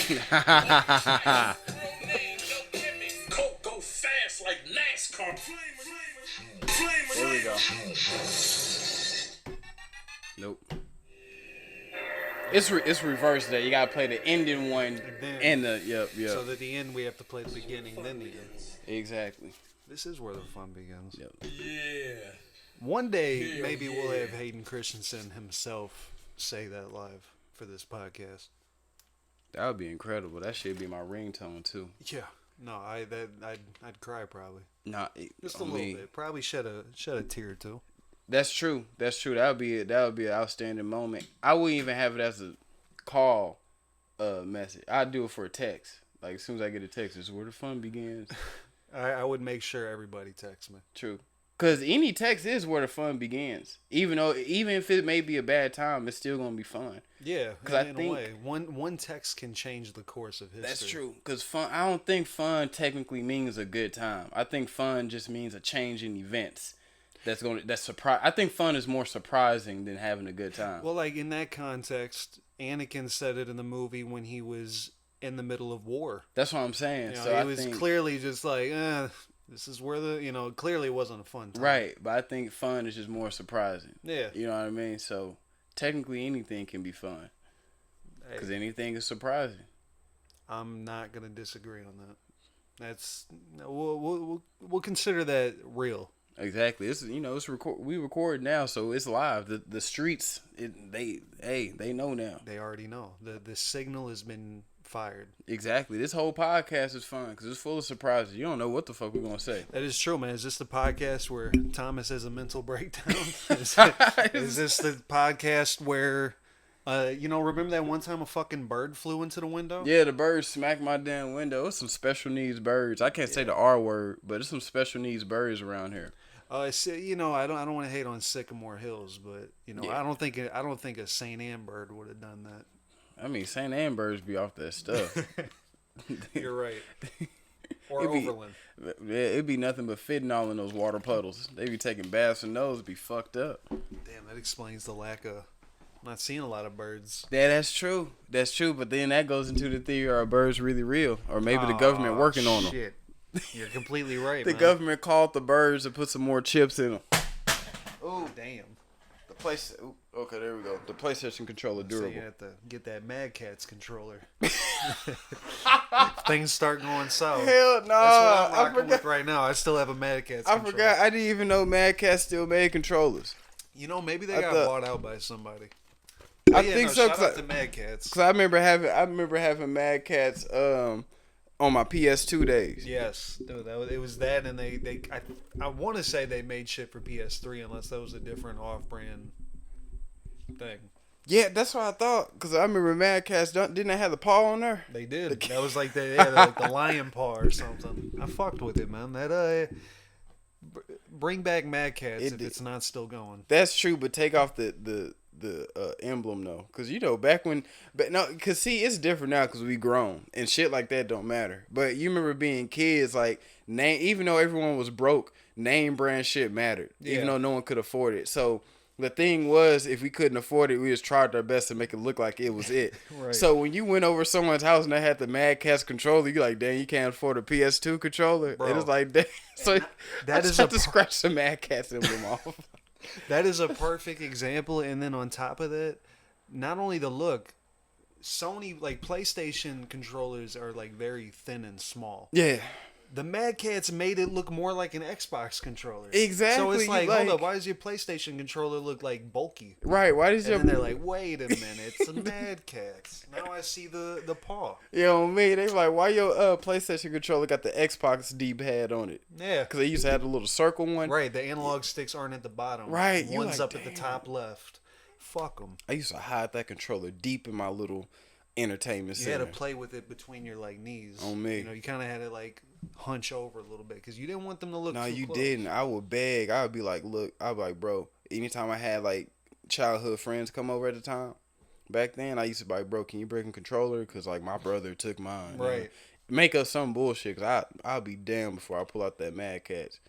Go fast like NASCAR. There we go. Nope. It's reversed there. You gotta play the ending one and the yep. So that the end we have to play the beginning, then the end. Exactly. This is where the fun begins. Yep. Yeah. One day, maybe we'll have Hayden Christensen himself say that live for this podcast. That would be incredible. That should be my ringtone too. Yeah. No, I'd cry probably. Nah, Just a little bit. Probably shed a tear or two. That's true. That would be an outstanding moment. I wouldn't even have it as a call message. I'd do it for a text. Like as soon as I get a text, it's where the fun begins. I would make sure everybody texts me. True. Cause any text is where the fun begins. Even if it may be a bad time, it's still gonna be fun. Yeah, because in a way, one text can change the course of history. That's true. Cause fun, I don't think fun technically means a good time. I think fun just means a change in events. That's surprise. I think fun is more surprising than having a good time. Well, like in that context, Anakin said it in the movie when he was in the middle of war. That's what I'm saying. So he was clearly just like, this is where clearly it wasn't a fun time. Right, but I think fun is just more surprising. Yeah. You know what I mean? So technically anything can be fun. Because anything is surprising. I'm not going to disagree on that. We'll consider that real. Exactly. It's we record now, so it's live. The streets, they know now. They already know. The signal has been fired. Exactly. This whole podcast is fun because it's full of surprises. You don't know what the fuck we're gonna say. That is true, man. Is this the podcast where Thomas has a mental breakdown? Is this the podcast where, remember that one time a fucking bird flew into the window? Yeah, the bird smacked my damn window. It's some special needs birds. I can't say the R word, but it's some special needs birds around here. I don't want to hate on Sycamore Hills, but I don't think a St. Ann bird would have done that. I mean, St. Ann birds be off that stuff. You're right. Or Overland. It'd be nothing but fentanyl in those water puddles. They be taking baths and those be fucked up. Damn, that explains the lack of not seeing a lot of birds. Yeah, that's true. That's true. But then that goes into the theory: are birds really real, or maybe the government working on them? Shit. You're completely right. The government called the birds to put some more chips in them. Oh damn. Okay, there we go. The PlayStation controller durable. So you have to get that Mad Catz controller. Things start going south. Hell no! That's what I'm rocking with right now. I still have a Mad Catz controller. I forgot. I didn't even know Mad Catz still made controllers. Maybe they got bought out by somebody. I think so. Shout out to Mad Catz. Because I remember having Mad Catz on my PS2 days. Yes, dude, it was that, and I want to say they made shit for PS3 unless that was a different off-brand thing. Yeah, that's what I thought. Because I remember Mad Catz, didn't they have the paw on there? They did. That was like the lion paw or something. I fucked with it, man. That bring back Mad Catz if it's not still going. That's true, but take off the emblem though, because back when, because see, it's different now because we grown and shit like that don't matter. But you remember being kids, like even though everyone was broke, name brand shit mattered, even though no one could afford it. So the thing was, if we couldn't afford it, we just tried our best to make it look like it was it. Right. So when you went over someone's house and they had the Mad Catz controller, you like, dang, you can't afford a PS2 controller. Bro. And it's like, dang. So that I just have to scratch the Mad Catz emblem off. That is a perfect example. And then on top of that, not only the look, Sony, like PlayStation controllers are like very thin and small. Yeah. The Mad Catz made it look more like an Xbox controller. Exactly. So it's like, hold up, why does your PlayStation controller look like bulky? Right. Why does and then they're like, wait a minute, it's a Mad Catz. Now I see the paw. Me, they like, why your PlayStation controller got the Xbox D-pad on it? Yeah. Because they used to have the little circle one. Right. The analog sticks aren't at the bottom. Right. One's up at the top left. Fuck them. I used to hide that controller deep in my little entertainment center. You had to play with it between your knees. On me. You kind of had to hunch over a little bit because you didn't want them to look. No, too you close. didn't. I would beg. I would be like, look. I'd be like, bro. Anytime I had childhood friends come over at the time, back then I used to be like, bro, can you break a controller? Because my brother took mine. Right. Make up some bullshit. Because I'll be damned before I pull out that Mad Catz.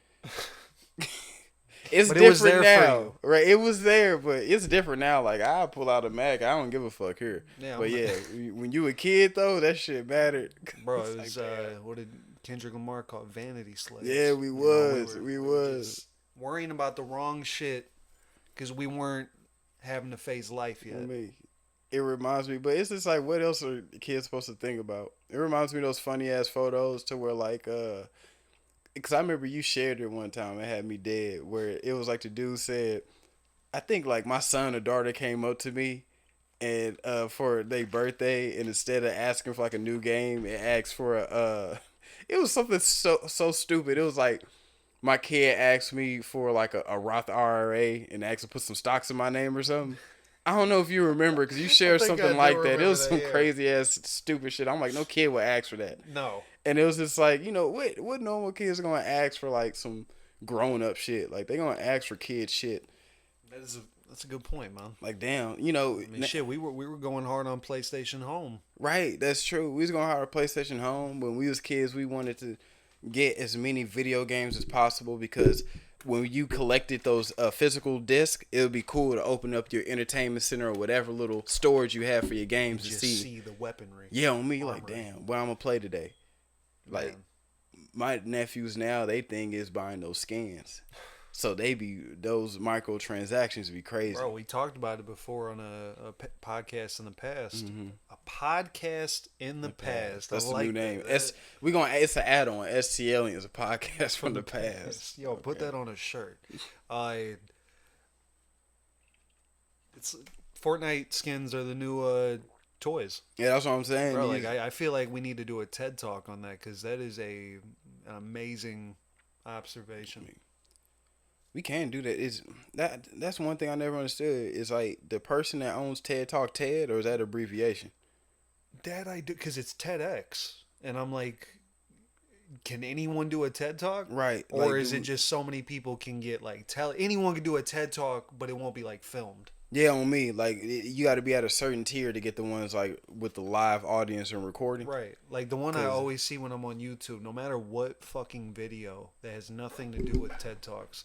It's But different it was there for now, you. right? It was there, but it's different now. Like I pull out a Mac, I don't give a fuck here. Yeah, But yeah, when you a kid though, that shit mattered. Bro, It's it like, was damn. what did Kendrick Lamar call it? Vanity slaves. Yeah, we You know, was. we were just worrying about the wrong shit because we weren't having to face life yet. I mean, it reminds me, but it's just like, what else are kids supposed to think about? It reminds me of those funny ass photos to where like, because I remember you shared it one time. It had me dead. Where it was like the dude said, I think like my son or daughter came up to me and for their birthday, and instead of asking for like a new game, it asked for a. It was something so stupid. It was like my kid asked me for like a Roth IRA and asked to put some stocks in my name or something. I don't know if you remember because you shared think I something do like that. It remember was that, some yeah. crazy ass stupid shit. I'm like, no kid would ask for that. No. And it was just like, what normal kids are gonna ask for like some grown up shit? Like they gonna ask for kid shit. That's a good point, man. Like damn, I mean, shit, we were going hard on PlayStation Home. right? That's true. We was gonna have a PlayStation Home when we was kids. We wanted to get as many video games as possible because when you collected those physical discs, it would be cool to open up your entertainment center or whatever little storage you have for your games Just to see the weaponry. Yeah, on me, armor. like damn, what I'm gonna play today. Like Man. my nephews now, they thing is buying those skins, so those microtransactions be crazy. Bro, we talked about it before on a podcast in the past. Mm-hmm. A podcast in the past. That's I the like new name. that. It's an add-on. STLiens, a podcast from the past. Yo, put that on a shirt. It's Fortnite skins are the new toys. Yeah, that's what I'm saying. Bro, like I feel like we need to do a TED talk on that because that is an amazing observation. We can do that. That's one thing I never understood. Is like the person that owns TED Talk TED, or is that abbreviation? That I do because it's TEDx, and I'm like, can anyone do a TED talk? Right. Or like, is it just so many people can get like anyone can do a TED talk, but it won't be like filmed. Yeah, on me. Like you got to be at a certain tier to get the ones like with the live audience and recording. Right. Like the one I always see when I'm on YouTube, no matter what fucking video that has nothing to do with TED Talks,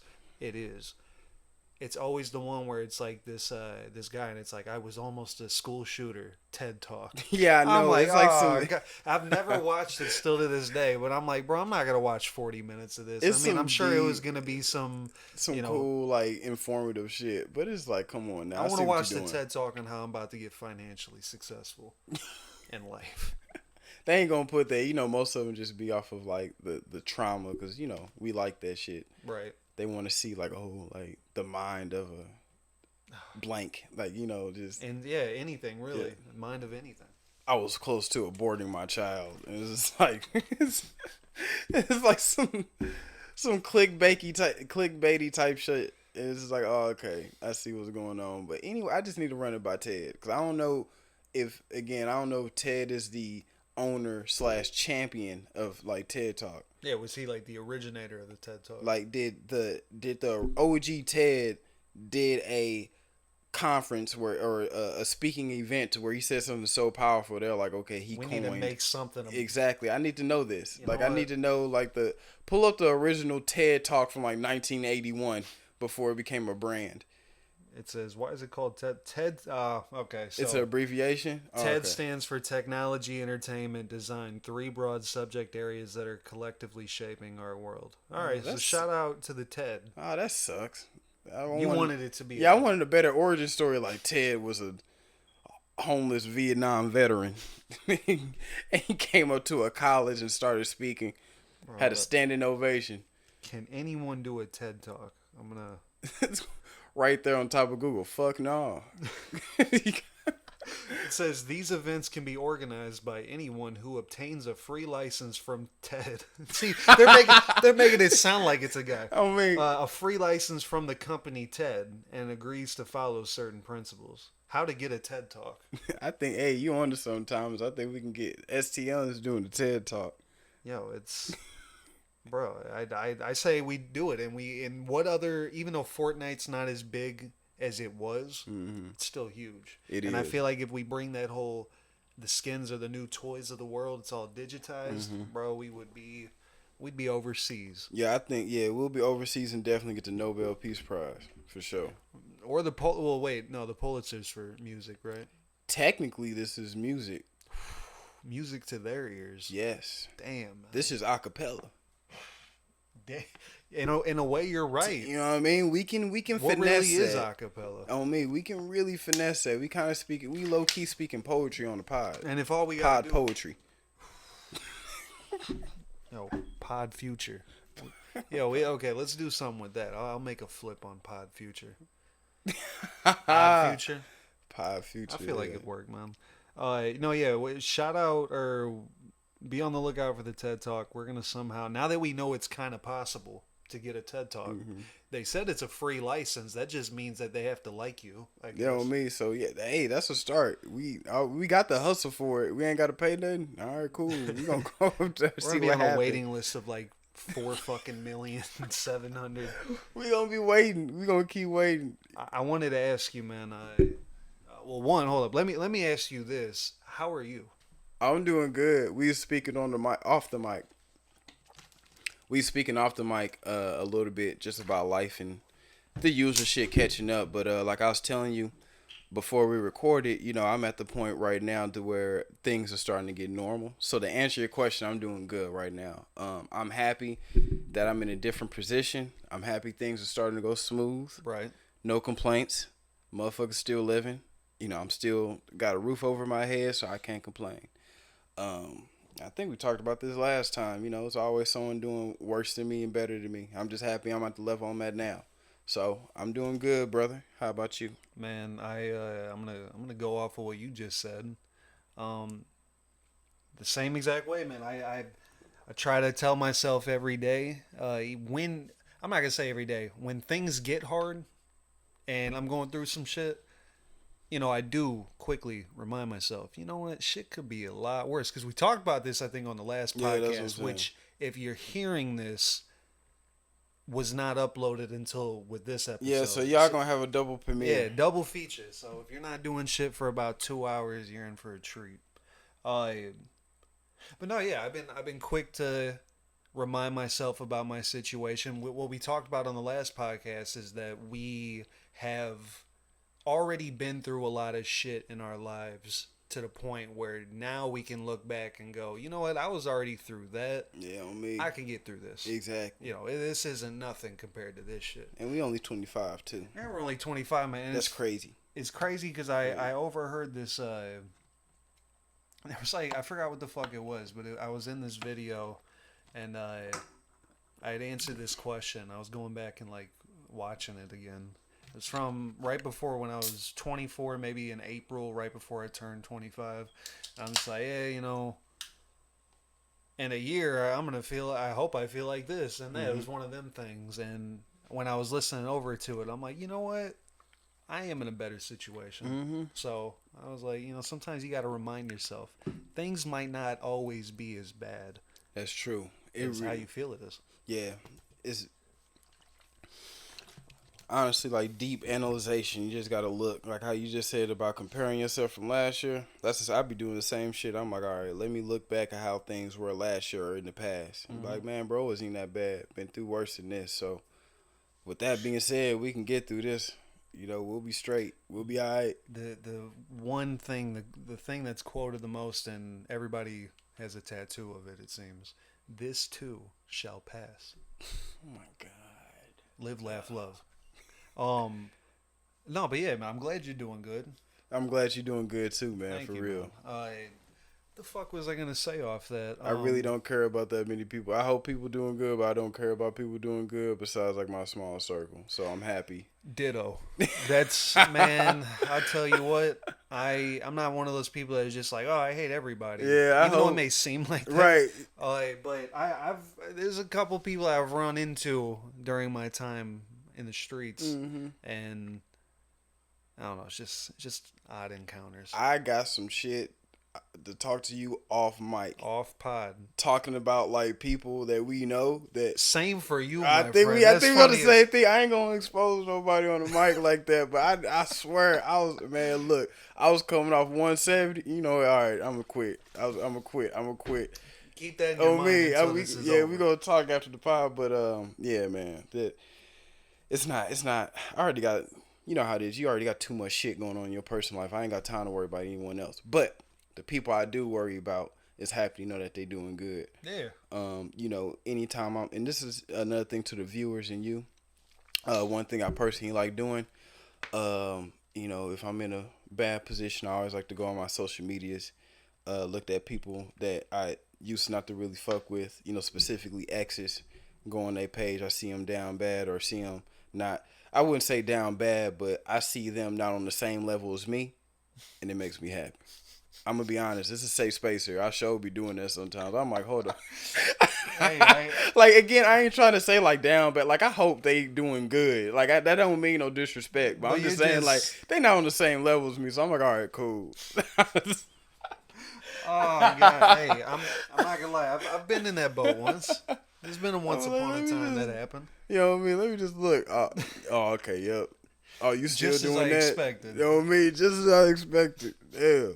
it's always the one where it's like this guy and it's like, I was almost a school shooter, TED Talk. Yeah, I know. I'm like, it's like God. I've never watched it still to this day, but I'm like, bro, I'm not gonna watch 40 minutes of this. I mean, I'm sure it was gonna be some cool, like informative shit. But it's like, come on now. I want to watch the TED Talk on how I'm about to get financially successful in life. They ain't gonna put that. Most of them just be off of like the trauma because we like that shit. Right. They want to see like like the mind of a blank, like just and anything really, mind of anything. I was close to aborting my child, and it's just like it's like some clickbaity type shit. And it's just like, oh, okay, I see what's going on. But anyway, I just need to run it by Ted because I don't know if Ted is the owner / champion of like TED Talk. Yeah, was he like the originator of the TED Talk? Like did the OG Ted did a conference or a speaking event where he said something so powerful, they're like, okay, we need to make something exactly. I need to know this. You know I need to know like pull up the original TED Talk from like 1981 before it became a brand. It says, why is it called TED? Okay. So it's an abbreviation? TED stands for Technology, Entertainment, Design, 3 broad subject areas that are collectively shaping our world. All right, so shout out to the TED. Oh, that sucks. You wanted it to be. Yeah, I wanted a better origin story like Ted was a homeless Vietnam veteran. And he came up to a college and started speaking. Had a standing ovation. Can anyone do a TED Talk? I'm going to... Right there on top of Google. Fuck no. It says these events can be organized by anyone who obtains a free license from TED. See, they're making it sound like it's a guy. I mean, a free license from the company TED and agrees to follow certain principles. How to get a TED Talk. I think, hey, you on to sometimes. I think we can get STLiens doing the TED Talk. Yo, it's... Bro, I say we do it, and what other, even though Fortnite's not as big as it was, it's still huge. And I feel like if we bring that whole, the skins are the new toys of the world, it's all digitized, bro, we would be we'd be overseas. Yeah, I think we'll be overseas and definitely get the Nobel Peace Prize for sure. Or the the Pulitzer's for music, right? Technically, this is music. Music to their ears. Yes. Damn. Man. This is acapella. In a way, you're right. You know what I mean? We can What finesse really is that. acapella? On me, we can really finesse that. We kind of we low key speaking poetry on the pod. And if all we pod got poetry. No, pod future. Okay, let's do something with that. I'll make a flip on pod future. Pod future. Pod future. I feel like it worked, man. Shout out or be on the lookout for the TED Talk. We're gonna somehow, now that we know it's kind of possible to get a TED Talk, they said it's a free license. That just means that they have to like you. You know me. So yeah, hey, that's a start. We got the hustle for it. We ain't got to pay nothing. All right, cool. We gonna go up there. We're gonna be on a waiting list of like 4,700,000. We gonna be waiting. We gonna keep waiting. I wanted to ask you, man. Hold up. Let me ask you this. How are you? I'm doing good. We was speaking off the mic. We speaking off the mic a little bit just about life and the usual shit catching up. But like I was telling you before we recorded, I'm at the point right now to where things are starting to get normal. So to answer your question, I'm doing good right now. I'm happy that I'm in a different position. I'm happy things are starting to go smooth. Right. No complaints. Motherfuckers still living. I'm still got a roof over my head, so I can't complain. I think we talked about this last time. It's always someone doing worse than me and better than me. I'm just happy I'm at the level I'm at now. So I'm doing good, brother. How about you? Man, I'm gonna go off of what you just said. The same exact way, man. I try to tell myself every day. When I'm not gonna say every day. When things get hard, and I'm going through some shit. I do quickly remind myself, you know what, shit could be a lot worse. Because we talked about this, I think, on the last podcast, which, if you're hearing this, was not uploaded until with this episode. Yeah, so y'all gonna have a double premiere. Yeah, double feature. So if you're not doing shit for about 2 hours, you're in for a treat. But no, yeah, I've been quick to remind myself about my situation. What we talked about on the last podcast is that we have already been through a lot of shit in our lives to the point where now we can look back and go, you know what, I was already through that. Yeah, on me. I can get through this. Exactly. This isn't nothing compared to this shit. And we only 25 too. And we're only 25, man. That's crazy. It's crazy because I overheard this. It was like, I forgot what the fuck it was, but I was in this video and I had answered this question. I was going back and like watching it again. It's from right before when I was 24, maybe in April, right before I turned 25. I'm just like, in a year, I hope I feel like this. And that was one of them things. And when I was listening over to it, I'm like, you know what? I am in a better situation. Mm-hmm. So I was like, sometimes you got to remind yourself, things might not always be as bad. That's true. It's how you feel it is. Yeah. It's honestly like deep analyzation. You just gotta look, like how you just said about comparing yourself from last year. That's just, I be doing the same shit. I'm like, all right, let me look back at how things were last year or in the past. Mm-hmm. Like, man, bro, wasn't that bad. Been through worse than this. So with that being said, we can get through this. We'll be straight. We'll be all right. The one thing, the thing that's quoted the most, and everybody has a tattoo of it, it seems. This too shall pass. Oh my God. Live, laugh, love. No, but yeah, man, I'm glad you're doing good. I'm glad you're doing good too, man. Thank for you, real. Man. The fuck was I gonna say off that? I really don't care about that many people. I hope people doing good, but I don't care about people doing good besides like my small circle. So I'm happy. Ditto. That's man. I tell you what, I'm not one of those people that is just like, oh, I hate everybody. Yeah, even though it may seem like that. Right. But there's a couple people I've run into during my time in the streets, and I don't know. It's just odd encounters. I got some shit to talk to you off mic, off pod, talking about like people that we know. That same for you. I think we're the same thing. I ain't gonna expose nobody on the mic like that, but I swear I was coming off 170. All right, I'm gonna quit. I'm gonna quit. Keep that in your mind until this is over. we gonna talk after the pod, but yeah, man, it's not. I already got. You know how it is. You already got too much shit going on in your personal life. I ain't got time to worry about anyone else. But the people I do worry about is happy to know that they doing good. Yeah. You know, anytime and this is another thing to the viewers and you. One thing I personally like doing, you know, if I'm in a bad position, I always like to go on my social medias, looked at people that I used not to really fuck with, you know, specifically exes, go on their page, I see them down bad or see them not, I wouldn't say down bad, but I see them not on the same level as me, and it makes me happy. I'm gonna be honest. This is a safe space here. I sure be doing that sometimes. I'm like, hold on. Like again, I ain't trying to say like down, but like I hope they doing good. Like that don't mean no disrespect, but I'm just saying like they not on the same level as me. So I'm like, all right, cool. Oh God, hey, I'm not gonna lie. I've been in that boat once. There's been a once upon a time that happened. You know what I mean? Let me just look. Oh, okay, yep. Oh, you still just doing as I that? Expected. You know what I mean? Just as I expected. Yeah.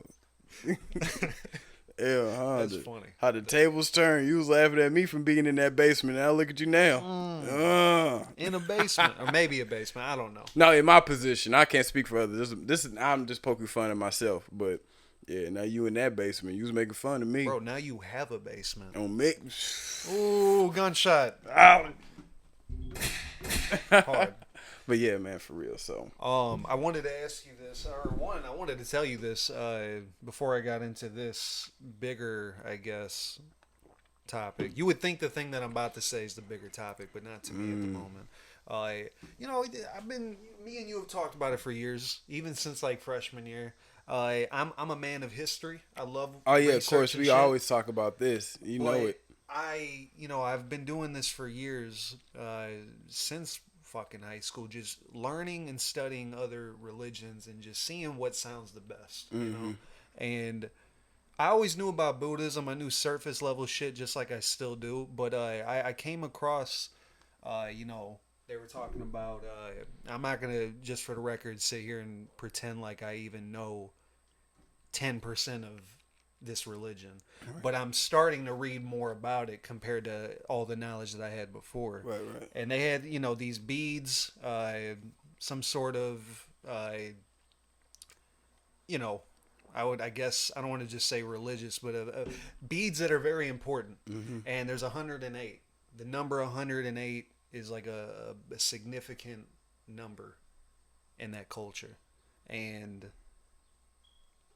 Yeah, huh? That's funny. How the tables turn. You was laughing at me from being in that basement. Now look at you now. In a basement, or maybe a basement. I don't know. No, in my position, I can't speak for others. This is I'm just poking fun at myself. But yeah, now you in that basement. You was making fun of me, bro. Now you have a basement. Don't make. Ooh, gunshot. Hard. But yeah, man, for real. So, I wanted to ask you this, or I wanted to tell you this before I got into this bigger, I guess, topic. You would think the thing that I'm about to say is the bigger topic, but not to me at the moment. You know, me and you have talked about it for years, even since like freshman year. I'm a man of history. I love. Oh yeah, of course. We always talk about this. You know it. I've been doing this for years, since fucking high school, just learning and studying other religions and just seeing what sounds the best, you know. And I always knew about Buddhism. I knew surface level shit, just like I still do. But I came across, you know, they were talking about. I'm not gonna, just for the record, sit here and pretend like I even know 10% of this religion, right. But I'm starting to read more about it compared to all the knowledge that I had before. Right. And they had, you know, these beads, some sort of, you know, I guess I don't want to just say religious, but beads that are very important. And there's 108. The number 108 is like a significant number in that culture, and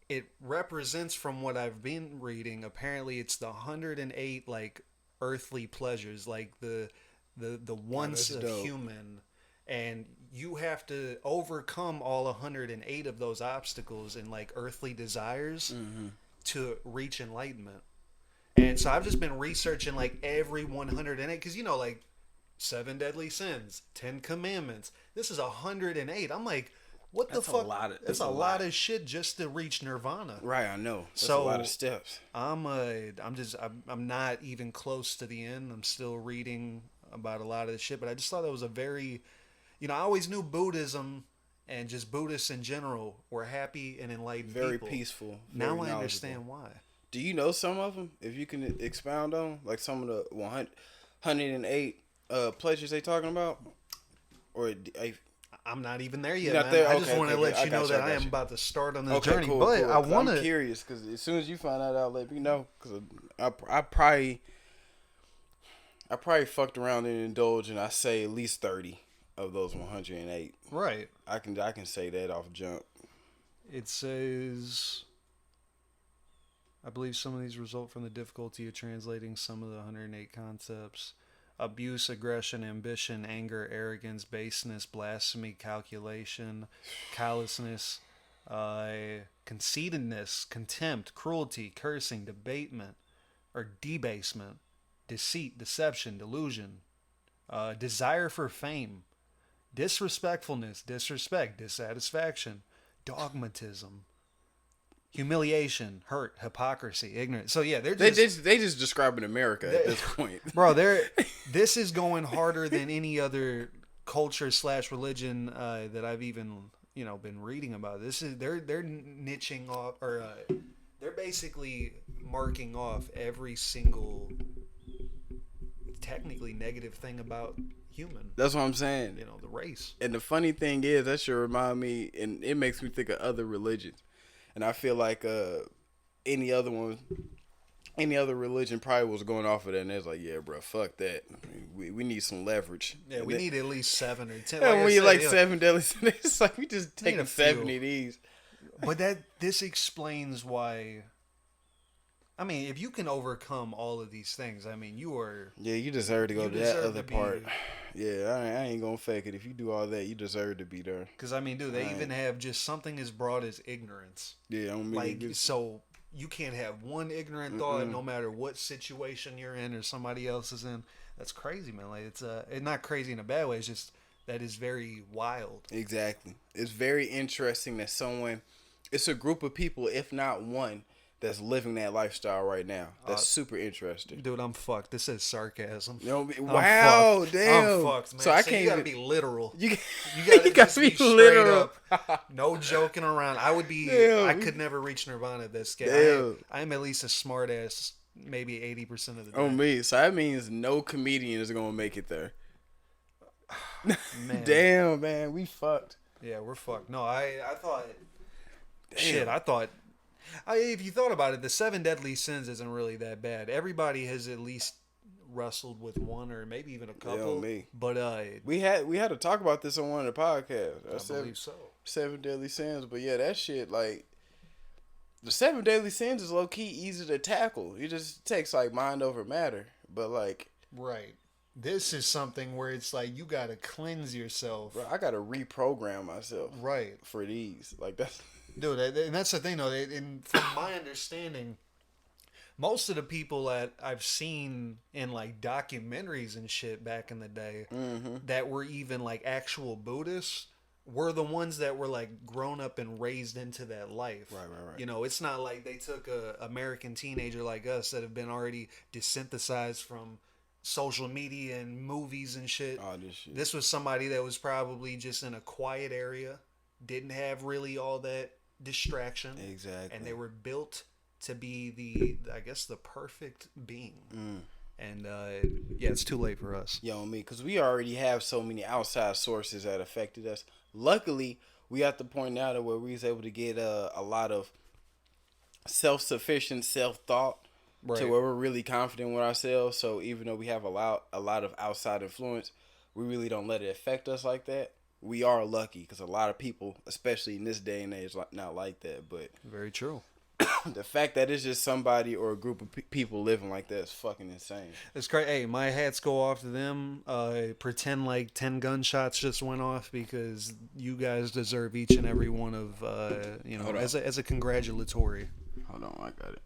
it represents, from what I've been reading, apparently it's the 108 like earthly pleasures, like the once of human, and you have to overcome all 108 of those obstacles and like earthly desires to reach enlightenment. And so I've just been researching like every 108, because, you know, like 7 deadly sins, 10 commandments. This is 108. I'm like, what the fuck? That's a lot of shit just to reach nirvana. Right, I know. That's a lot of steps. I'm not even close to the end. I'm still reading about a lot of this shit, but I just thought that was a very, you know, I always knew Buddhism and just Buddhists in general were happy and enlightened very people. Peaceful. Now I understand why. Do you know some of them? If you can expound on, like, some of the 108 pleasures they talking about? Or I'm not even there yet, man. There? I just want to let you know that I am about to start on this journey. Cool, but cool. I want to. I'm curious, because as soon as you find out, I'll let me know. Because I probably fucked around and indulged, and I say at least 30 of those 108. Right. I can say that off jump. It says, I believe some of these result from the difficulty of translating some of the 108 concepts. Abuse, aggression, ambition, anger, arrogance, baseness, blasphemy, calculation, callousness, conceitedness, contempt, cruelty, cursing, debasement, deceit, deception, delusion, desire for fame, disrespectfulness, disrespect, dissatisfaction, dogmatism, humiliation, hurt, hypocrisy, ignorance. So yeah, they just describing America at this point, bro. This is going harder than any other culture / religion that I've even, you know, been reading about. They're niching off, or they're basically marking off every single technically negative thing about human. That's what I'm saying. You know, the race. And the funny thing is, that should remind me, and it makes me think of other religions. And I feel like any other religion probably was going off of that, and it's like, yeah, bro, fuck that. I mean, we need some leverage. Yeah, we need at least 7 or 10. Yeah, we need 7 deadly sins. It's like we just take 70 of these. But this explains why. I mean, if you can overcome all of these things, I mean, you are. Yeah, you deserve to go to that other part. Yeah, I ain't gonna fake it. If you do all that, you deserve to be there. Because I mean, dude, they even have just something as broad as ignorance. Yeah, I mean, like so. You can't have one ignorant thought no matter what situation you're in or somebody else is in. That's crazy, man. Like it's not crazy in a bad way. It's just that is very wild. Exactly. It's very interesting that it's a group of people, if not one, that's living that lifestyle right now. That's super interesting. Dude, I'm fucked. This is sarcasm. Wow, damn. I'm fucked, man. So I can't. You gotta be literal. You gotta gotta be literal. Up. No joking around. I would be. Damn. I could never reach Nirvana this game. I'm at least a smart ass. Maybe 80% of the time. Oh me. So that means no comedian is gonna make it there. Man. Damn, man, we fucked. Yeah, we're fucked. No, I thought. Damn. Shit, I thought. If you thought about it, the 7 deadly sins isn't really that bad. Everybody has at least wrestled with one or maybe even a couple. Yeah, me. But we had to talk about this on one of the podcasts. I believe so. 7 deadly sins, but yeah, that shit, like, the 7 deadly sins is low key easy to tackle. It just takes like mind over matter. But like, right, this is something where it's like you gotta cleanse yourself. Bro, I gotta reprogram myself. Right. For these, like that's. Dude, and that's the thing, though. And from my understanding, most of the people that I've seen in like documentaries and shit back in the day that were even like actual Buddhists were the ones that were like grown up and raised into that life. Right. You know, it's not like they took a American teenager like us that have been already desynthesized from social media and movies and shit. Oh, this shit. This was somebody that was probably just in a quiet area, didn't have really all that distraction. Exactly. And they were built to be the perfect being. And yeah, it's too late for us. Yo, me, because we already have so many outside sources that affected us. Luckily, we at the point now that where we was able to get a lot of self-sufficient self-thought to where we're really confident with ourselves. So even though we have a lot of outside influence, we really don't let it affect us like that. We are lucky because a lot of people, especially in this day and age, not like that. But very true. The fact that it's just somebody or a group of people living like that is fucking insane. It's crazy. Hey, my hats go off to them. Pretend like 10 gunshots just went off because you guys deserve each and every one of as a congratulatory. Hold on, I got it.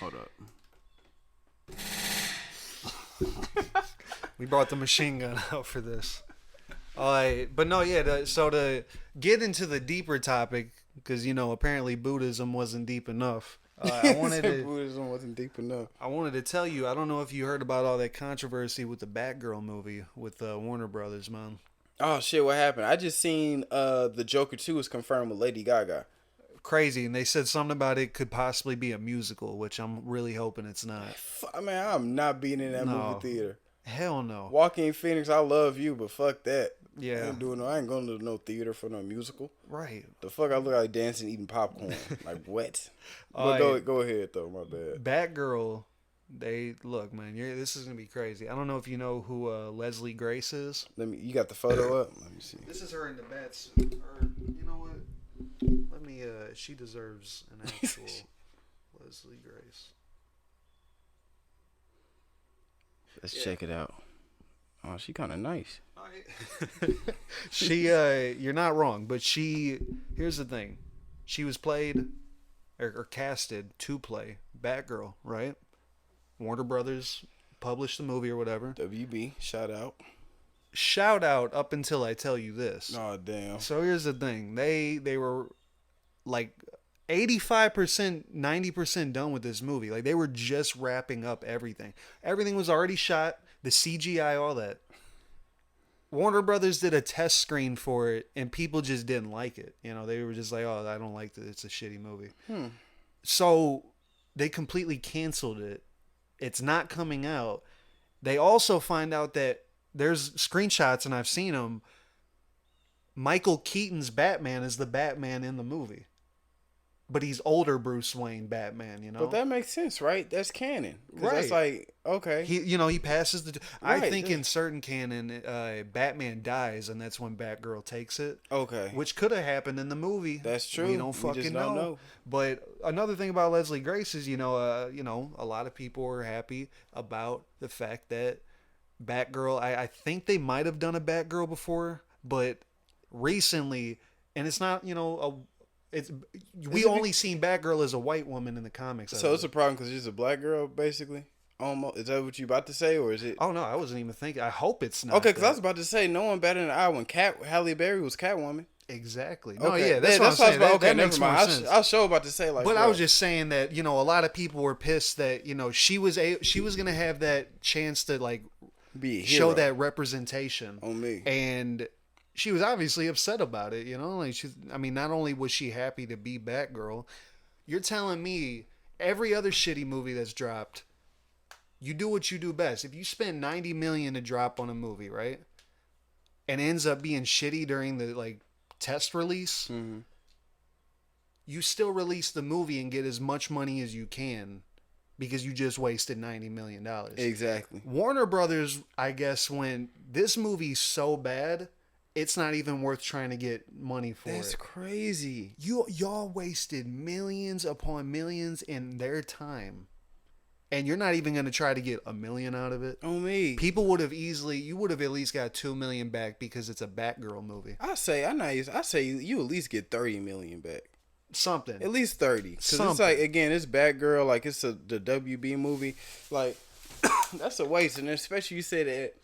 Hold up. We brought the machine gun out for this. But no, yeah. So to get into the deeper topic, because apparently Buddhism wasn't deep enough. Buddhism wasn't deep enough. I wanted to tell you. I don't know if you heard about all that controversy with the Batgirl movie with Warner Brothers, man. Oh shit! What happened? I just seen the Joker 2 is confirmed with Lady Gaga. Crazy, and they said something about it could possibly be a musical, which I'm really hoping it's not. Man, I'm not being in that movie theater. Hell no. Joaquin Phoenix, I love you, but fuck that. Yeah. I ain't going to no theater for no musical. Right. The fuck I look like dancing, eating popcorn. Like what? But go ahead though, my bad. Batgirl, look, man, this is gonna be crazy. I don't know if you know who Leslie Grace is. You got the photo up? Let me see. This is her in the bat suit. Or you know what? Let me she deserves an actual Leslie Grace. Let's check it out. Oh, she kind of nice. She, you're not wrong, but here's the thing. She was played or casted to play Batgirl, right? Warner Brothers published the movie or whatever. WB, shout out. Shout out up until I tell you this. Oh, damn. So here's the thing. They were like 85%, 90% done with this movie. Like they were just wrapping up everything. Everything was already shot. The CGI, all that. Warner Brothers did a test screen for it, and people just didn't like it. They were just like, "Oh, I don't like it. It's a shitty movie." So they completely canceled it. It's not coming out. They also find out that there's screenshots, and I've seen them. Michael Keaton's Batman is the Batman in the movie, but he's older Bruce Wayne Batman. You know, But that makes sense, right? That's canon. 'Cause Right. That's like, okay. he passes the. I Right. think in certain canon, Batman dies, and that's when Batgirl takes it. Okay. Which could have happened in the movie. That's true. We don't We fucking just don't know. But another thing about Leslie Grace is, a lot of people were happy about the fact that Batgirl. I think they might have done a Batgirl before, but recently, and it's not, we only seen Batgirl as a white woman in the comics. So it's a problem because she's a black girl, basically? Almost. Is that what you about to say, or is it? Oh, no, I wasn't even thinking. I hope it's not. Okay, because I was about to say, no one better than I when Halle Berry was Catwoman. Exactly. No, Okay. yeah, that's what I'm saying. Okay, that never makes mind. more sense. I was sure about to say, like, But bro, I was just saying that, a lot of people were pissed that, she was going to have that chance to, like, be a show hero that representation on me. and she was obviously upset about it. Like not only was she happy to be Batgirl, you're telling me every other shitty movie that's dropped, you do what you do best. If you spend $90 million to drop on a movie, right, and ends up being shitty during the like test release, you still release the movie and get as much money as you can. Because you just wasted $90 million. Exactly. Warner Brothers, I guess, when this movie's so bad, it's not even worth trying to get money for it. That's crazy. Y'all wasted millions upon millions in their time. And you're not even going to try to get $1 million out of it. On me. People would have you would have at least got $2 million back because it's a Batgirl movie. I say you at least get $30 million back. Something. At least 30. Because it's like, again, it's Batgirl, like it's the WB movie. Like, that's a waste. And especially you said that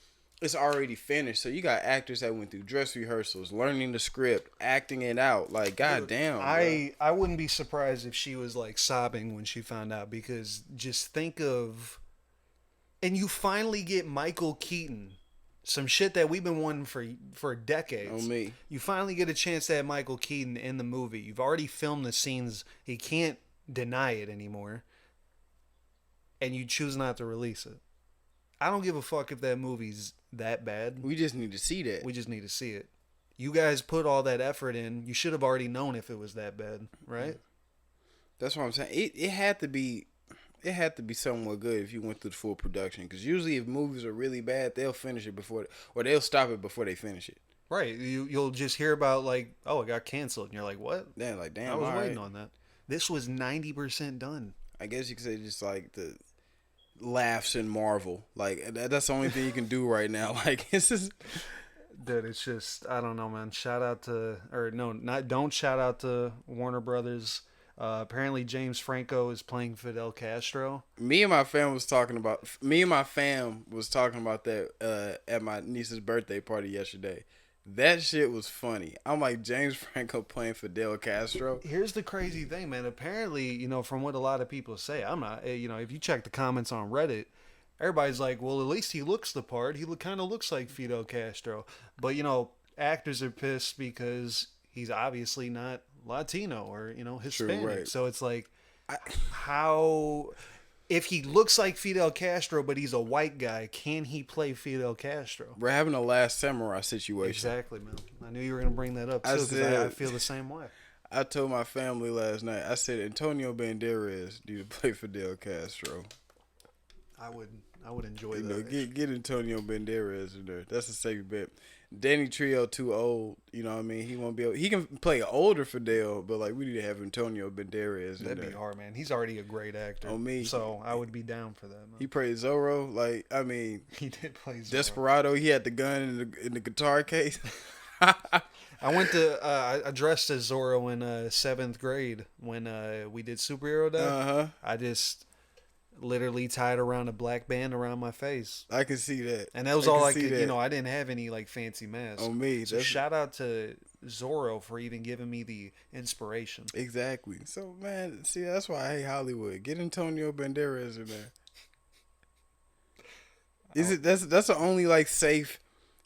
it's already finished. So you got actors that went through dress rehearsals, learning the script, acting it out. Like, goddamn. I wouldn't be surprised if she was like sobbing when she found out, because just think of, and you finally get Michael Keaton. Some shit that we've been wanting for decades. On me. You finally get a chance to have Michael Keaton in the movie. You've already filmed the scenes. He can't deny it anymore. And you choose not to release it. I don't give a fuck if that movie's that bad. We just need to see that. We just need to see it. You guys put all that effort in. You should have already known if it was that bad, right? That's what I'm saying. It had to be somewhat good if you went through the full production. Because usually if movies are really bad, they'll finish it or they'll stop it before they finish it. Right. You'll just hear about like, oh, it got canceled. And you're like, what? Then like, damn, I was waiting on that. This was 90% done. I guess you could say just like the laughs in Marvel. Like, that's the only thing you can do right now. Like, it's just... Dude, it's just, I don't know, man. Don't shout out to Warner Brothers. Apparently James Franco is playing Fidel Castro. Me and my fam was talking about that at my niece's birthday party yesterday. That shit was funny. I'm like, James Franco playing Fidel Castro. Here's the crazy thing, man. Apparently, from what a lot of people say, I'm not, if you check the comments on Reddit, everybody's like, well, at least he looks the part. He kind of looks like Fidel Castro. But, actors are pissed because he's obviously not Latino or, Hispanic. True, right. So it's like, how... If he looks like Fidel Castro, but he's a white guy, can he play Fidel Castro? We're having a Last Samurai situation. Exactly, man. I knew you were going to bring that up, too, because I feel the same way. I told my family last night, I said, Antonio Banderas need to play Fidel Castro. I would enjoy that. Get Antonio Banderas in there. That's a safe bet. Danny Trejo too old. You know what I mean? He won't be able. He can play older Fidel, but like we need to have Antonio Banderas in there. That'd be hard, man. He's already a great actor. On me. So I would be down for that, man. He played Zorro. Like, I mean, he did play Zorro. Desperado. He had the gun in the guitar case. I went to I dressed as Zorro in 7th grade when we did Superhero Day. I just literally tied around a black band around my face. I can see that. And that was all I could, I didn't have any like fancy masks. On me. So shout out to Zorro for even giving me the inspiration. Exactly. So man, see, that's why I hate Hollywood. Get Antonio Banderas in there. That's the only like safe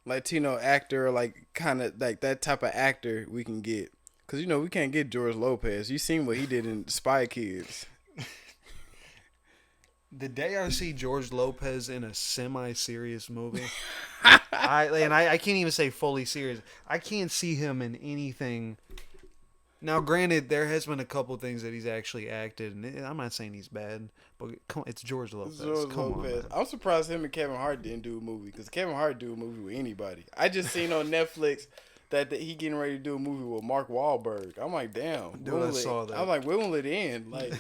Latino actor, like kind of like that type of actor we can get. Cause we can't get George Lopez. You seen what he did in Spy Kids. The day I see George Lopez in a semi-serious movie, I can't even say fully serious. I can't see him in anything. Now, granted, there has been a couple things that he's actually acted, and I'm not saying he's bad, but it's George Lopez. Come on, man. I'm surprised him and Kevin Hart didn't do a movie, because Kevin Hart do a movie with anybody. I just seen on Netflix that he getting ready to do a movie with Mark Wahlberg. I'm like, damn. Dude, I saw that. I'm like, when will it end? Like,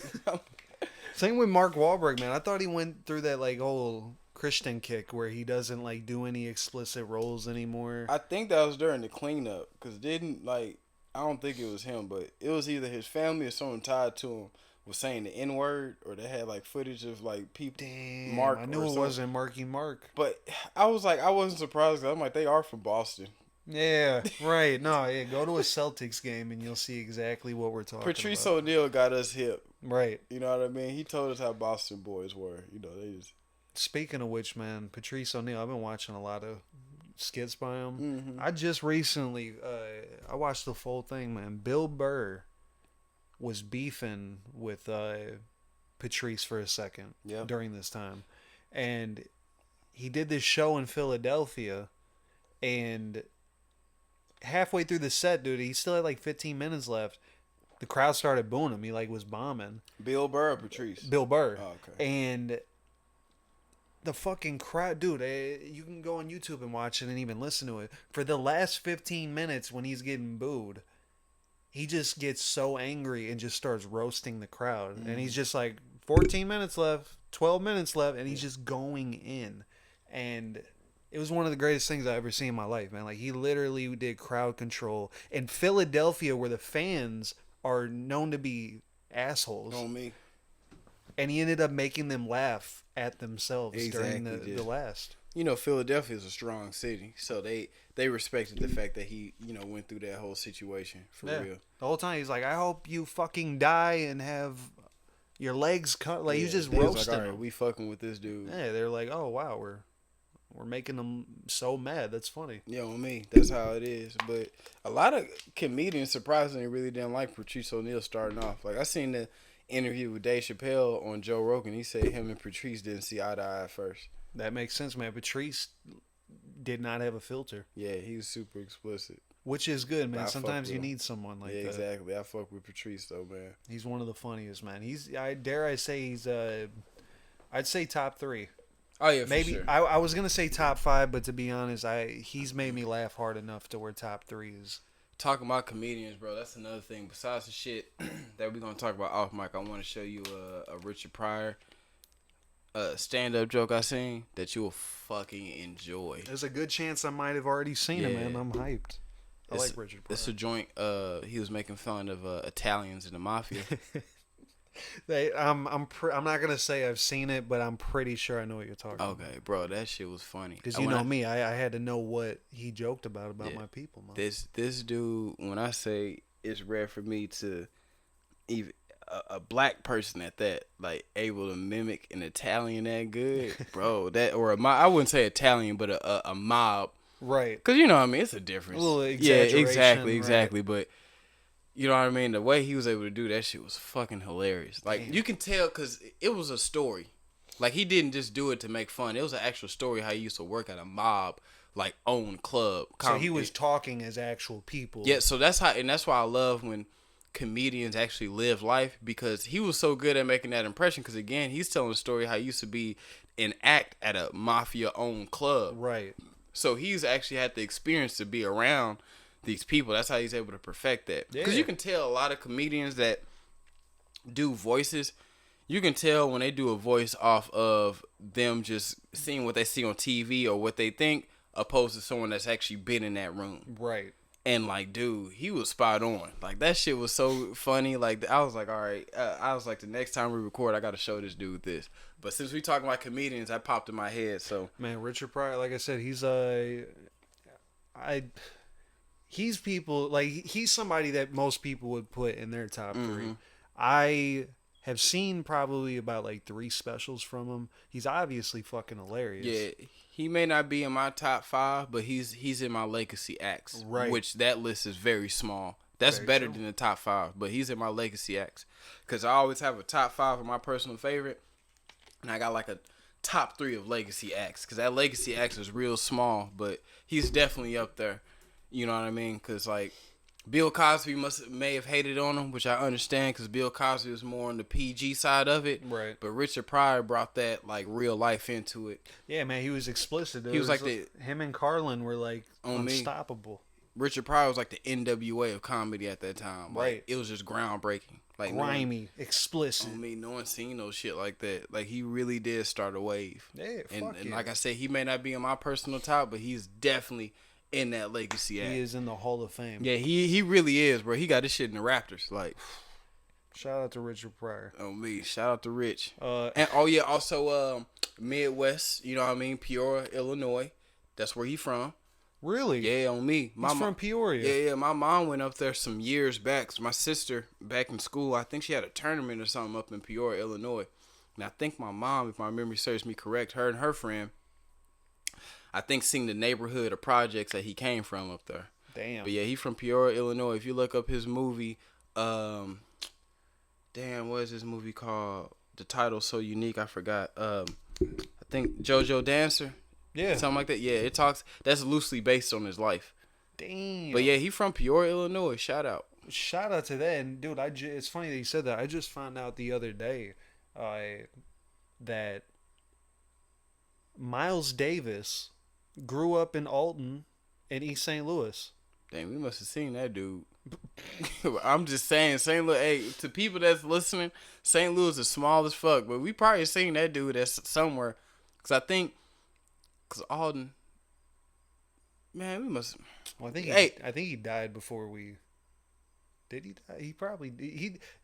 same with Mark Wahlberg, man. I thought he went through that like whole Christian kick where he doesn't like do any explicit roles anymore. I think that was during the cleanup, because I don't think it was him, but it was either his family or someone tied to him was saying the N word, or they had like footage of like people. Damn, Mark, I knew it wasn't Marky Mark. But I was like, I wasn't surprised, 'cause I'm like, they are from Boston. Yeah, right. No, yeah, go to a Celtics game and you'll see exactly what we're talking Patrice about. O'Neal got us hip. Right. You know what I mean? He told us how Boston boys were. You know, they just. Speaking of which, man, Patrice O'Neal, I've been watching a lot of skits by him. Mm-hmm. I just recently, I watched the full thing, man. Bill Burr was beefing with Patrice for a second during this time. And he did this show in Philadelphia, and halfway through the set, dude, he still had like 15 minutes left. The crowd started booing him. He like was bombing. Bill Burr or Patrice? Bill Burr. Oh, okay. And the fucking crowd, dude, you can go on YouTube and watch it and even listen to it. For the last 15 minutes when he's getting booed, he just gets so angry and just starts roasting the crowd. And he's just like, 14 minutes left, 12 minutes left, and he's just going in. And it was one of the greatest things I've ever seen in my life, man. Like, he literally did crowd control in Philadelphia, where the fans are known to be assholes. On me. And he ended up making them laugh at themselves during the last. You know, Philadelphia is a strong city, so they respected the fact that he, you know, went through that whole situation for real. The whole time he's like, I hope you fucking die and have your legs cut. Like, he was just roasting like, all right, we fucking with this dude. Yeah, they're like, oh wow, we're making them so mad. That's funny. Yeah, on me. That's how it is. But a lot of comedians surprisingly really didn't like Patrice O'Neal starting off. Like, I seen the interview with Dave Chappelle on Joe Rogan. He said him and Patrice didn't see eye to eye at first. That makes sense, man. Patrice did not have a filter. Yeah, he was super explicit. Which is good, man. Sometimes you need someone like that. Yeah, exactly. I fuck with Patrice, though, man. He's one of the funniest, man. I'd say top 3. Oh, yeah, maybe for sure. I was going to say top 5, but to be honest, he's made me laugh hard enough to where top 3 is. Talking about comedians, bro, that's another thing. Besides the shit that we're going to talk about off mic, I want to show you a Richard Pryor stand-up joke I seen that you will fucking enjoy. There's a good chance I might have already seen it, man. I'm hyped. I like Richard Pryor. It's a joint. He was making fun of Italians in the mafia. I'm not gonna say I've seen it, but I'm pretty sure I know what you're talking about. Okay, bro, that shit was funny. Because you know me, I had to know what he joked about my people, man. This dude, when I say it's rare for me to even a black person at that, like, able to mimic an Italian that good, bro. I wouldn't say Italian, but a mob. Right. Because, you know what I mean? It's a difference. A little exaggeration. Yeah, exactly. Right. But, you know what I mean? The way he was able to do that shit was fucking hilarious. Like, you can tell because it was a story. Like, he didn't just do it to make fun. It was an actual story how he used to work at a mob, like, owned club. So he was talking as actual people. Yeah, so that's why I love when comedians actually live life, because he was so good at making that impression. Because, again, he's telling a story how he used to be an act at a mafia-owned club. Right. So he's actually had the experience to be around these people. That's how he's able to perfect that. Because you can tell a lot of comedians that do voices, you can tell when they do a voice off of them just seeing what they see on TV or what they think, opposed to someone that's actually been in that room. Right. And, like, dude, he was spot on. Like, that shit was so funny. Like, I was like, all right. I was like, the next time we record, I got to show this dude this. But since we talking about comedians, that popped in my head. So, man, Richard Pryor, like I said, he's people, like, he's somebody that most people would put in their top 3. I have seen probably about like 3 specials from him. He's obviously fucking hilarious. Yeah, he may not be in my top 5, but he's in my legacy acts. Right. Which that list is very small. That's very better than the top 5, but he's in my legacy acts. Because I always have a top 5 of my personal favorite. And I got like a top 3 of legacy acts, because that legacy act is real small, but he's definitely up there. You know what I mean? Because like Bill Cosby may have hated on him, which I understand, because Bill Cosby was more on the PG side of it. Right. But Richard Pryor brought that like real life into it. Yeah, man, he was explicit. He was like him and Carlin were like unstoppable. Richard Pryor was like the NWA of comedy at that time. Like, right. It was just groundbreaking. Like grimy, explicit. No one seen no shit like that. Like, he really did start a wave. Yeah, and like I said, he may not be in my personal top, but he's definitely in that legacy act. He is in the Hall of Fame. Yeah, he really is, bro. He got this shit in the Raptors. Like, shout out to Richard Pryor. Shout out to Rich. And also Midwest. You know what I mean? Peoria, Illinois. That's where he from. Really? Yeah, on me. He's from Peoria. Yeah. My mom went up there some years back. So my sister, back in school, I think she had a tournament or something up in Peoria, Illinois. And I think my mom, if my memory serves me correct, her and her friend, I think seen the neighborhood or projects that he came from up there. Damn. But yeah, he from Peoria, Illinois. If you look up his movie, what is his movie called? The title's so unique, I forgot. I think JoJo Dancer. Yeah. Something like that. Yeah, that's loosely based on his life. Damn. But yeah, he from Peoria, Illinois. Shout out. Shout out to that. And dude, it's funny that you said that. I just found out the other day that Miles Davis grew up in Alton in East St. Louis. Damn, we must have seen that dude. I'm just saying, St. Louis, hey, to people that's listening, St. Louis is small as fuck, but we probably seen that dude that's somewhere. Because Alden, man, we must. Well, I think he died before we. Did he die? He probably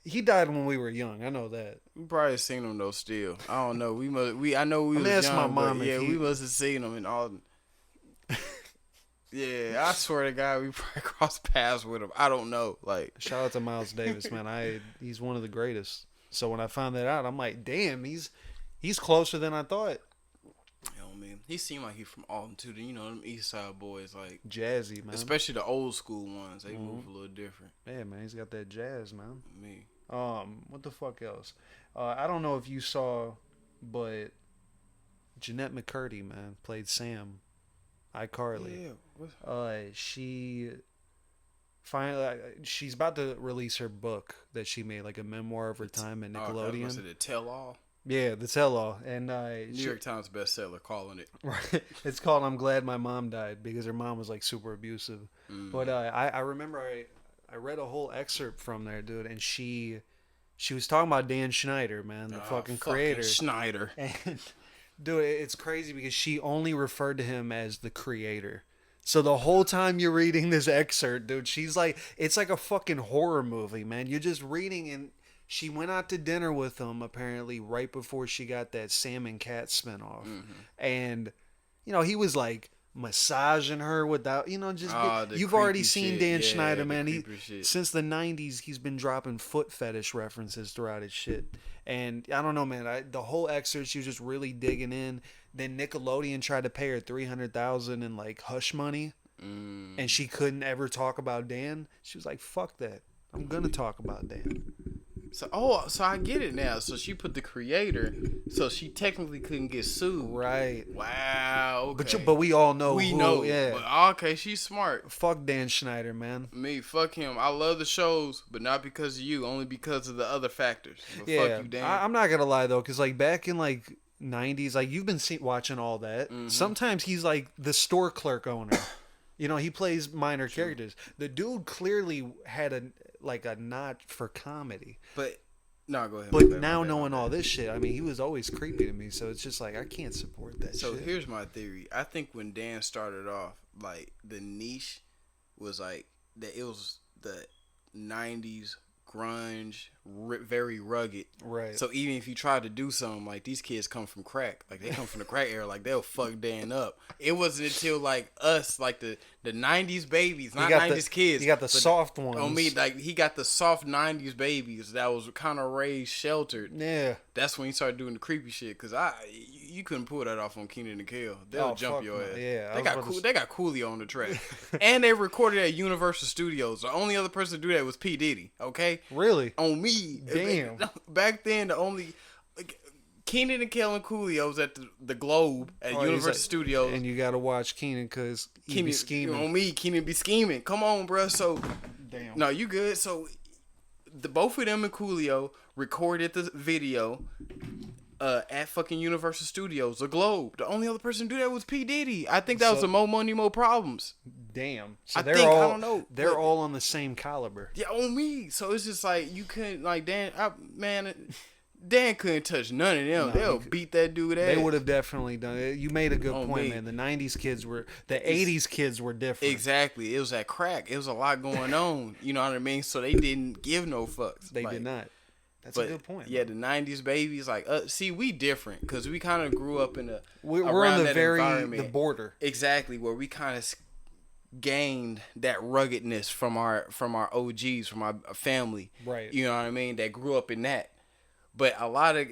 he died when we were young. I know that. We probably seen him though. Still, I don't know. I know we was young. My mom. Yeah, we must have seen him in Alden. Yeah, I swear to God, we probably crossed paths with him. I don't know. Like, shout out to Miles Davis, man. He's one of the greatest. So when I found that out, I'm like, damn, he's closer than I thought. He seemed like he from Alton too. You know, them East Side boys, like jazzy, man. Especially the old school ones. They move a little different. Yeah, man, he's got that jazz, man. Me. What the fuck else? I don't know if you saw, but Jeanette McCurdy, man, played Sam, iCarly. Yeah. She finally, she's about to release her book that she made, like a memoir of her time at Nickelodeon. Was it a tell-all? Yeah, the tell-all. And New York Times bestseller calling it. Right. It's called "I'm Glad My Mom Died" because her mom was like super abusive. But I remember I read a whole excerpt from there, dude, and she was talking about Dan Schneider, man, the fucking creator. Schneider. And dude, it's crazy because she only referred to him as the creator. So the whole time you're reading this excerpt, dude, she's like, it's like a fucking horror movie, man. You're just reading, and she went out to dinner with him apparently right before she got that Sam and Cat spinoff. And, you know, he was like massaging her without, you know, just you've already seen Dan Schneider, man. Since the 90s, he's been dropping foot fetish references throughout his shit. And I don't know, man, the whole excerpt, she was just really digging in. Then Nickelodeon tried to pay her $300,000 in like hush money, and she couldn't ever talk about Dan. She was like, "Fuck that! I'm gonna talk about Dan." So I get it now. So she put the creator, so she technically couldn't get sued. Right. Wow. Okay. But we all know. We know. Yeah. But, okay, she's smart. Fuck Dan Schneider, man. Me, fuck him. I love the shows, but not because of you. Only because of the other factors. But yeah. Fuck you, Dan. I'm not gonna lie though, because like back in like 90s, like you've been watching all that. Mm-hmm. Sometimes he's like the store clerk owner. You know, he plays minor characters. The dude clearly had a nod for comedy. But no, go ahead. But now knowing all this shit, I mean, he was always creepy to me. So it's just like I can't support that. So shit. Here's my theory. I think when Dan started off, like the niche was like that. It was the '90s grunge, very rugged. Right. So even if you try to do something, like these kids come from crack, like they come from the crack era, like they'll fuck Dan up. It wasn't until like us, like the '90s babies, not '90s kids. He got the soft ones. On me, like he got the soft '90s babies that was kind of raised sheltered. Yeah. That's when he started doing the creepy shit. Cause you couldn't pull that off on Keenan and Kel. They'll jump your ass. Yeah. They got Coolio on the track, and they recorded at Universal Studios. The only other person to do that was P Diddy. Okay. Really? On me. Damn. Back then, the only Keenan and Kel and Coolio was at the Globe at Universal Studios. And you got to watch Keenan because he be scheming. On me, Keenan be scheming. Come on, bro. So, damn. No, you good. So, both of them and Coolio recorded the video at fucking Universal Studios, the Globe. The only other person to do that was P. Diddy. I think that was the More Money, More Problems. Damn. So I don't know. They're all on the same caliber. Yeah, on me. So it's just like you couldn't like Dan. Dan couldn't touch none of them. They'll beat that dude ass. They would have definitely done it. You made a good point, man. The 90s kids were... The 80s kids were different. Exactly. It was that crack. It was a lot going on. You know what I mean? So they didn't give no fucks. They did not. That's a good point. Yeah, man. The 90s babies, like... see, we different. Because we kind of grew up in we're in the border. Exactly. Where we kind of gained that ruggedness from our OGs, from our family. Right. You know what I mean? That grew up in that. But a lot of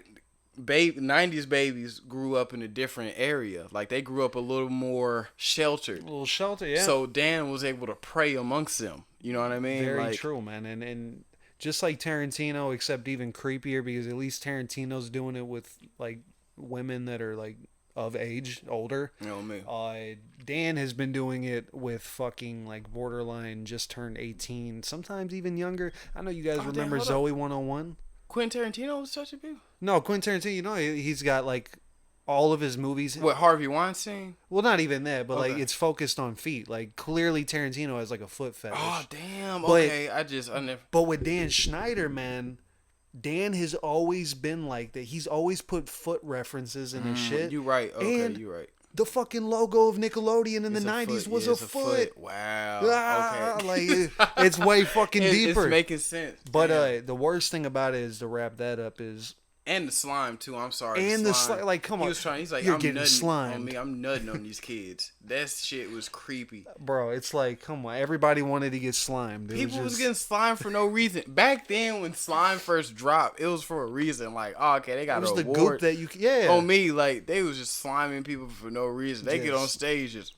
90s babies grew up in a different area. Like, they grew up a little more sheltered. A little sheltered, yeah. So Dan was able to prey amongst them. You know what I mean? Very true, man. And just like Tarantino, except even creepier, because at least Tarantino's doing it with, like, women that are, like, of age, older. You know me. Dan has been doing it with fucking, like, borderline, just turned 18, sometimes even younger. I know you guys remember Zoe 101. Quentin Tarantino was touching people? No, Quentin Tarantino, you know, he's got, like, all of his movies. What, Harvey Weinstein? Well, not even that, but, like, it's focused on feet. Like, clearly Tarantino has, like, a foot fetish. Oh, damn. Okay, I never... But with Dan Schneider, man, Dan has always been like that. He's always put foot references in his shit. You right. Okay, you right. The fucking logo of Nickelodeon in the 90s was a foot. Wow. Okay. Like, it's way fucking deeper. It's making sense. But the worst thing about it is, to wrap that up, is... And the slime, too. I'm sorry. And the slime. Like, come on. He's like, you're I'm getting nutting slimed on me. I'm nutting on these kids. That shit was creepy. Bro, it's like, come on. Everybody wanted to get slimed. People was getting slimed for no reason. Back then, when slime first dropped, it was for a reason. Like, oh, okay, they got an award. It was the goop that you... Yeah. On me, like, they was just sliming people for no reason. They get on stage just...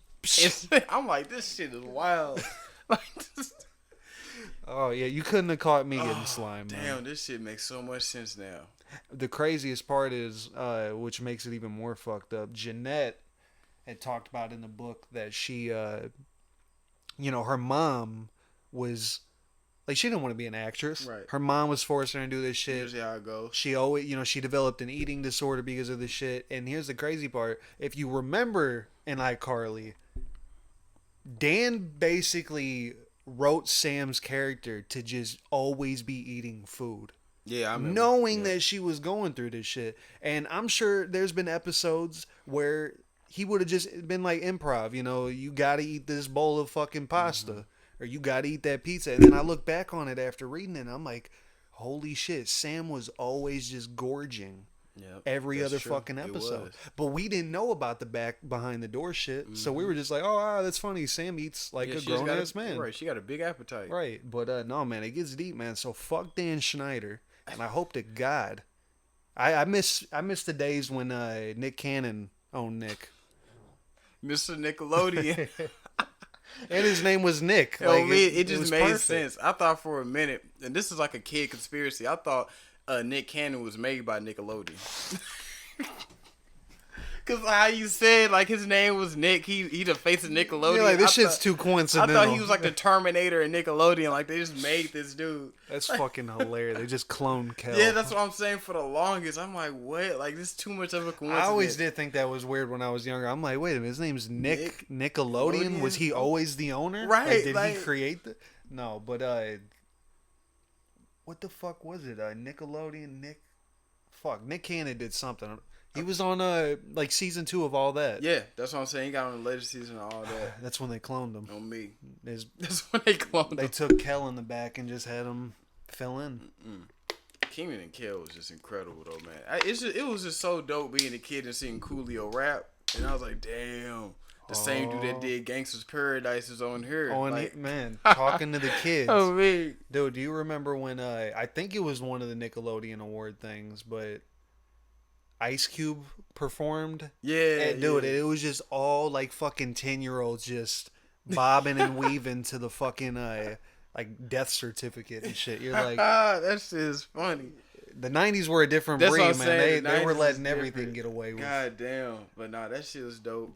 I'm like, this shit is wild. Like, oh, yeah. You couldn't have caught me getting slimed. Damn, man. This shit makes so much sense now. The craziest part is, which makes it even more fucked up, Jeanette had talked about in the book that she, her mom was, like, she didn't want to be an actress. Right. Her mom was forcing her to do this shit. Here's how it goes. She always, she developed an eating disorder because of this shit. And here's the crazy part. If you remember in iCarly, Dan basically wrote Sam's character to just always be eating food. Yeah, I remember. Knowing that she was going through this shit. And I'm sure there's been episodes where he would have just been like, improv, you gotta eat this bowl of fucking pasta. Or you gotta eat that pizza. And then I look back on it after reading it and I'm like, holy shit, Sam was always just gorging every other fucking episode. But we didn't know about the behind the door shit. So we were just like, oh, that's funny. Sam eats like a grown ass man. Right, she got a big appetite. Right. But no, man, it gets deep, man. So fuck Dan Schneider. And I hope to God, I miss the days when Nick Cannon owned Nick, Mr. Nickelodeon, and his name was Nick. It just made sense. I thought for a minute, and this is like a kid conspiracy. I thought Nick Cannon was made by Nickelodeon. Cause how you said like his name was Nick, he the face of Nickelodeon. Yeah, like this shit's too coincidental. I thought he was like the Terminator in Nickelodeon. Like they just made this dude. That's fucking hilarious. They just cloned Kel. Yeah, that's what I'm saying. For the longest, I'm like, what? Like this is too much of a coincidence. I always did think that was weird when I was younger. I'm like, wait a minute, his name's Nickelodeon. Was he always the owner? Right? Did he create the? No, but what the fuck was it? Nickelodeon. Nick Cannon did something. He was on like season 2 of All That. Yeah, that's what I'm saying. He got on the latest season of All That. That's when they cloned him. On me. That's when they cloned him. They took Kel in the back and just had him fill in. Keenan and Kel was just incredible though, man. It was just so dope being a kid and seeing Coolio rap, and I was like, damn. The same dude that did Gangsta's Paradise is on here. Man, talking to the kids. Oh, man. Dude, do you remember when, I think it was one of the Nickelodeon award things, but Ice Cube performed? Yeah. Dude, it was just all like fucking 10-year-olds just bobbing and weaving to the fucking, like death certificate and shit. You're like, that shit is funny. The 90s were a different That's what breed, I'm man. saying. They were 90s letting is everything different. get away with. God damn. But nah, that shit was dope.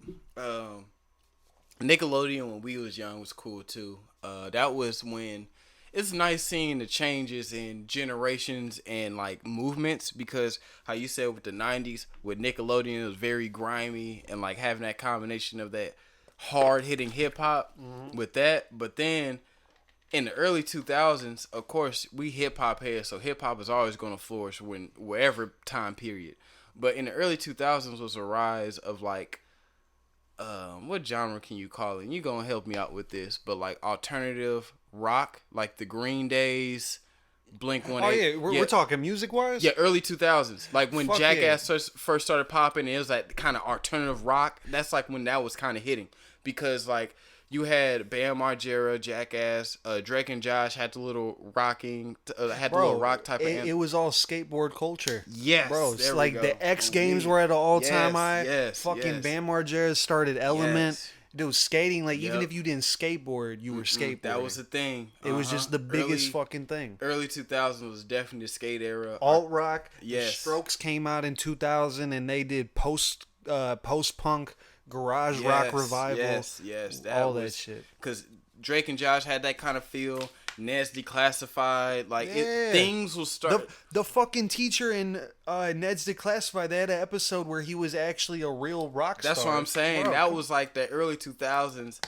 Nickelodeon when we was young was cool too. That was when it's nice seeing the changes in generations and like movements, because how you said with the 90s with Nickelodeon, it was very grimy and like having that combination of that hard hitting hip hop with that. But then in the early 2000s, of course, we hip hop heads, so hip hop is always going to flourish when wherever time period. But in the early 2000s was a rise of like what genre can you call it? And you gonna help me out with this, but like alternative rock, like the Green Days, Blink 182. Oh yeah, we're talking music wise. Yeah, early 2000s, like when Fuck Jackass first started popping, it was like kind of alternative rock. That's like when that was kind of hitting, because like you had Bam Margera, Jackass, Drake and Josh had the little rocking, had the little rock type of. It was all skateboard culture. Yes, bro. It's there we like go. the X Games were at an all-time high. Yes, fucking yes. Bam Margera started Element. Yes. Dude, skating, like even Yep. if you didn't skateboard, you were skateboarding. That was the thing. It was just the biggest fucking thing. Early 2000s was definitely the skate era. Alt rock. Yes. Strokes came out in 2000 and they did post punk garage rock revival. Yes. That shit. Because Drake and Josh had that kind of feel. Ned's Declassified. Like things will start. The fucking teacher in Ned's Declassified, they had an episode where he was actually a real rock star. That's what I'm saying. Bro. That was like the early 2000s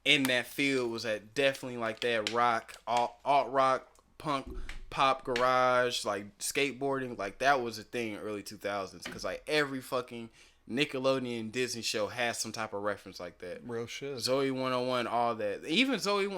in that field was at definitely like that rock, alt rock, punk, pop, garage, like skateboarding. Like that was a thing in early 2000s, because like every fucking Nickelodeon Disney show has some type of reference like that. Real shit. Zoe 101, all that. Even Zoe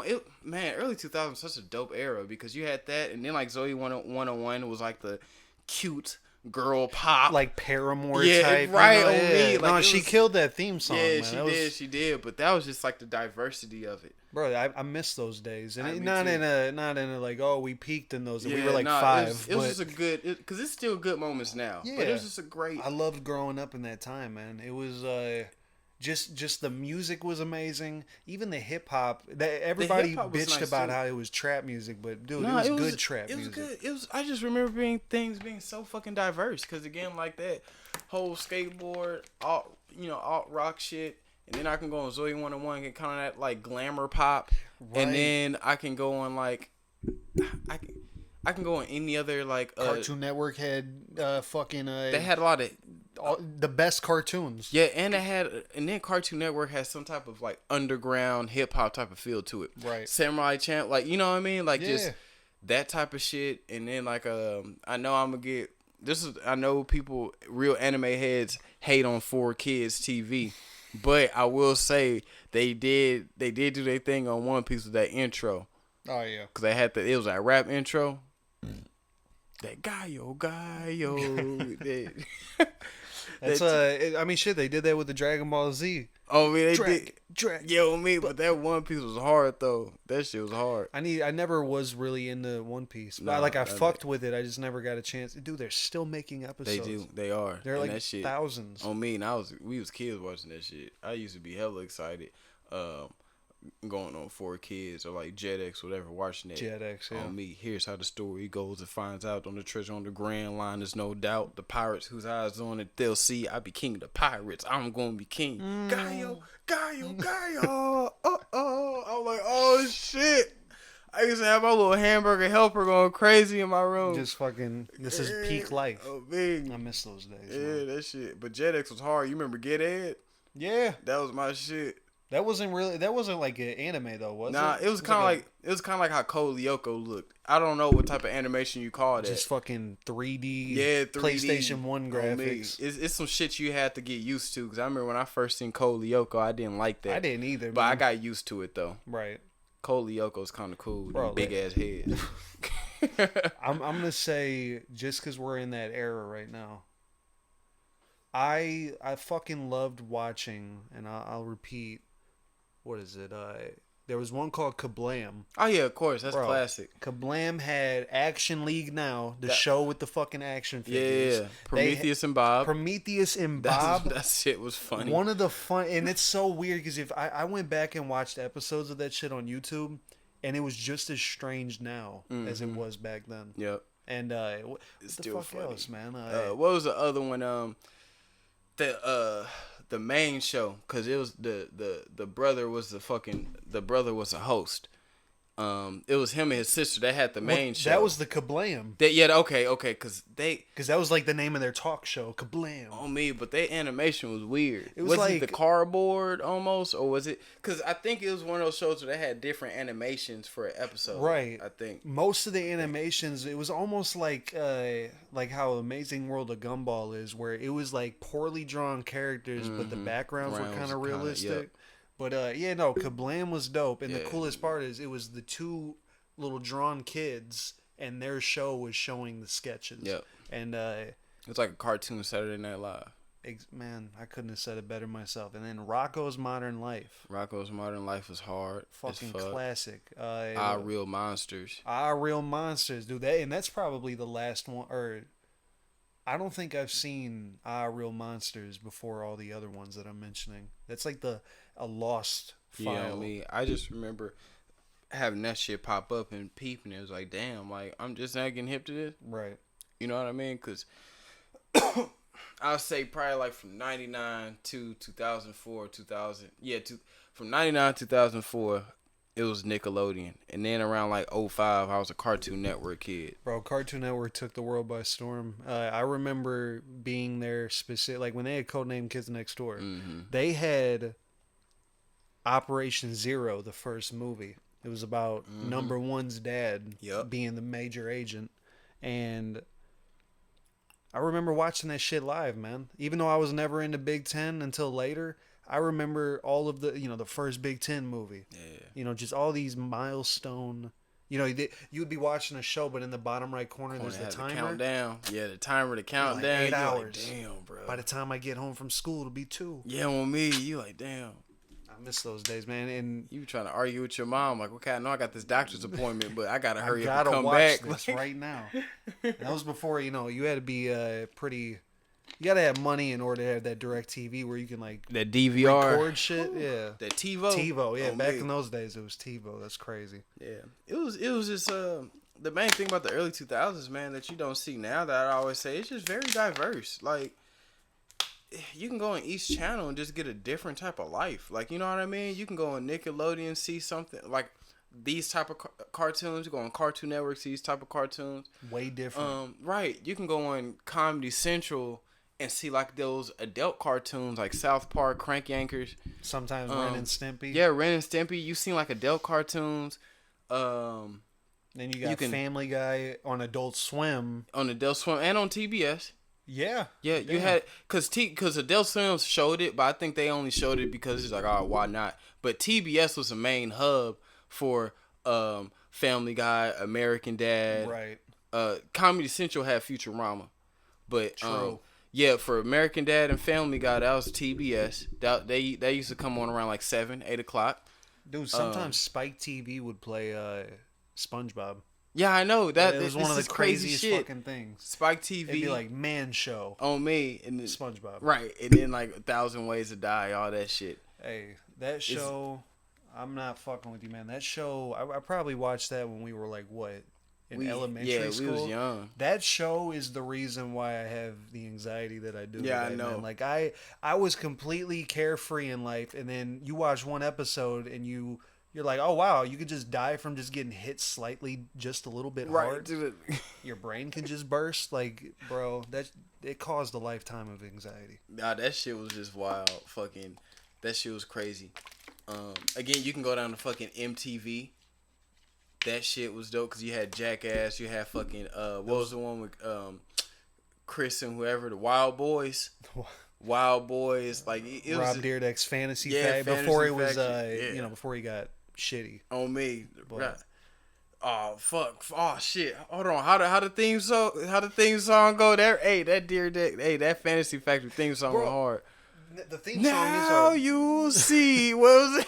man, early 2000s such a dope era, because you had that, and then like Zoe 101 was like the cute girl pop, like Paramore yeah, type, right, you know? on me. Like, no, she killed that theme song. Yeah, man. she did. But that was just like the diversity of it. Bro, I miss those days, and Me not too. in a like, oh, we peaked in those. We were like nah, 5. It was just a good, because it's still good moments now. Yeah, but it was just a great. I loved growing up in that time, man. It was just the music was amazing. Even the hip hop. Everybody hip-hop was bitched nice, about too. how it was trap music, but dude, No, it was good trap it was music. Good. It was. I just remember things being so fucking diverse. Because again, like that whole skateboard, alt rock shit. And then I can go on Zoe 101, get kind of that like glamour pop, Right. and then I can go on like, I can go on any other like Cartoon Network had fucking they had a lot of the best cartoons. yeah, and then Cartoon Network has some type of like underground hip hop type of feel to it. Right. Samurai Champ, like you know what I mean, like Yeah. just that type of shit. And then like I know I'm gonna get I know people, real anime heads, hate on 4Kids TV. But I will say they did do their thing on One Piece with that intro. Oh yeah, Cause they had it was that rap intro. That Gaio. that's I mean, shit, they did that with the Dragon Ball Z. Oh man, they Dragon, did. Dragon. Yo, me, but that One Piece was hard though. That shit was hard. I never was really into One Piece. But No, I fucked with it. I just never got a chance. Dude, they're still making episodes. They do. They are. They're And like that shit, thousands. on me, and we was kids watching that shit. I used to be hella excited. Going on 4Kids or like JetX, whatever, watching that. JetX, yeah. On me, here's how the story goes. It finds out on the treasure on the Grand Line. There's no doubt. The pirates whose eyes on it, they'll see. I be king of the pirates. I'm gonna be king. Gaio. I'm like, oh shit. I used to have my little hamburger helper going crazy in my room. Just fucking. This is peak life. Oh, big. I miss those days. Yeah, Man. that shit. But JetX was hard. You remember Get Ed? Yeah. That was my shit. That wasn't like an anime though, was it? Nah, it was kind of like how Code Lyoko looked. I don't know what type of animation you call that. Just fucking 3D. Yeah, 3D PlayStation 1 on graphics. me. It's some shit you had to get used to. Because I remember when I first seen Code Lyoko, I didn't like that. I didn't either. But man. I got used to it though. right. Code Lyoko's kind of cool. Bro, Big ass head. I'm gonna say just because we're in that era right now. I fucking loved watching, and I'll repeat. What is it? There was one called Kablam. Oh yeah, of course. That's Bro, classic. Kablam had Action League Now, the show with the fucking action Yeah, figures. Prometheus and Bob. Prometheus and Bob. That shit was funny. One of the fun, and it's so weird because if I went back and watched episodes of that shit on YouTube, and it was just as strange now as it was back then. Yep. And what It's the still fuck funny. else, man? What was the other one? The main show, cause it was the brother was the brother was a host. It was him and his sister. They had the main show. That was the Kablam. Okay, cause that was like the name of their talk show, Kablam. on me, but their animation was weird. It was it like the cardboard almost, or was it? Cause I think it was one of those shows where they had different animations for an episode. Right. I think most of the animations, it was almost like how Amazing World of Gumball is, where it was like poorly drawn characters, but the backgrounds were kind of realistic. Yep. But Kablam was dope, and the coolest part is it was the two little drawn kids, and their show was showing the sketches. Yep. And it's like a cartoon Saturday Night Live. Man, I couldn't have said it better myself. And then Rocko's Modern Life. Rocko's Modern Life was hard. Fucking classic. Real Monsters. Real Monsters, dude. And that's probably the last one. Or I don't think I've seen Real Monsters before all the other ones that I'm mentioning. That's like a lost file. Yeah, me. I just remember having that shit pop up and peeping. It was like, damn, like I'm just not getting hip to this. Right. You know what I mean? Because I'll say probably like from 99 to 2004, 2000. Yeah, from 99 to 2004, it was Nickelodeon. And then around like 05, I was a Cartoon Network kid. Bro, Cartoon Network took the world by storm. I remember being there like when they had Codename Kids Next Door. Mm-hmm. They had Operation Zero, the first movie. It was about number one's dad being the major agent. And I remember watching that shit live, man. Even though I was never into Big Ten until later, I remember all of the, the first Big Ten movie. Yeah. Just all these milestone. You would be watching a show, but in the bottom right corner, there's the timer. Countdown. Yeah, the timer to count down. 8 hours. Like, damn, bro. By the time I get home from school, it'll be 2. Yeah, on me, you like, damn. I miss those days, man. And you trying to argue with your mom like, okay, I know I got this doctor's appointment, but I gotta hurry up and gotta come watch back this right now. That was before you had to be pretty. You gotta have money in order to have that direct TV where you can like that DVR record shit. Yeah, that TiVo. Yeah, back in those days it was TiVo. That's crazy. Yeah, it was just the main thing about the early 2000s, man, that you don't see now. That I always say it's just very diverse. Like, you can go on each channel and just get a different type of life. Like, you know what I mean? You can go on Nickelodeon, see something like these type of cartoons. You go on Cartoon Network, see these type of cartoons. Way different. Right. You can go on Comedy Central and see like those adult cartoons like South Park, Crank Yankers. Sometimes Ren and Stimpy. Yeah, Ren and Stimpy. You've seen like adult cartoons. Then you got Family Guy on Adult Swim. On Adult Swim and on TBS. Yeah. Yeah, you had because Adult Swim showed it, but I think they only showed it because it's like, oh, why not? But TBS was the main hub for Family Guy, American Dad. Right. Comedy Central had Futurama, but True. yeah, for American Dad and Family Guy, that was TBS. They used to come on around like 7, 8 o'clock. Dude, sometimes Spike TV would play SpongeBob. Yeah, I know that. It was one of the craziest fucking things. Spike TV. It'd be like Man Show on me and then, SpongeBob. Right, and then like 1,000 Ways to Die, all that shit. Hey, that show, I'm not fucking with you, man. That show, I probably watched that when we were like what in elementary school. Yeah, we was young. That show is the reason why I have the anxiety that I do. Yeah, today, I know. Man. Like I was completely carefree in life, and then you watch one episode and you're like, oh wow, you could just die from just getting hit slightly, just a little bit hard. Dude. Your brain can just burst. Like, bro, it caused a lifetime of anxiety. Nah, that shit was just wild. Fucking, that shit was crazy. Again, you can go down to fucking MTV. That shit was dope because you had Jackass, you had fucking what was the one with Chris and whoever, the Wild Boys. Wild Boys, like it was Rob Dyrdek's Fantasy Fact before he was Factory, before he got shitty. On me. But, oh fuck! Oh shit! Hold on. How the theme song go? There, hey, that that Fantasy Factory theme song was hard. The theme song is now you see what was it?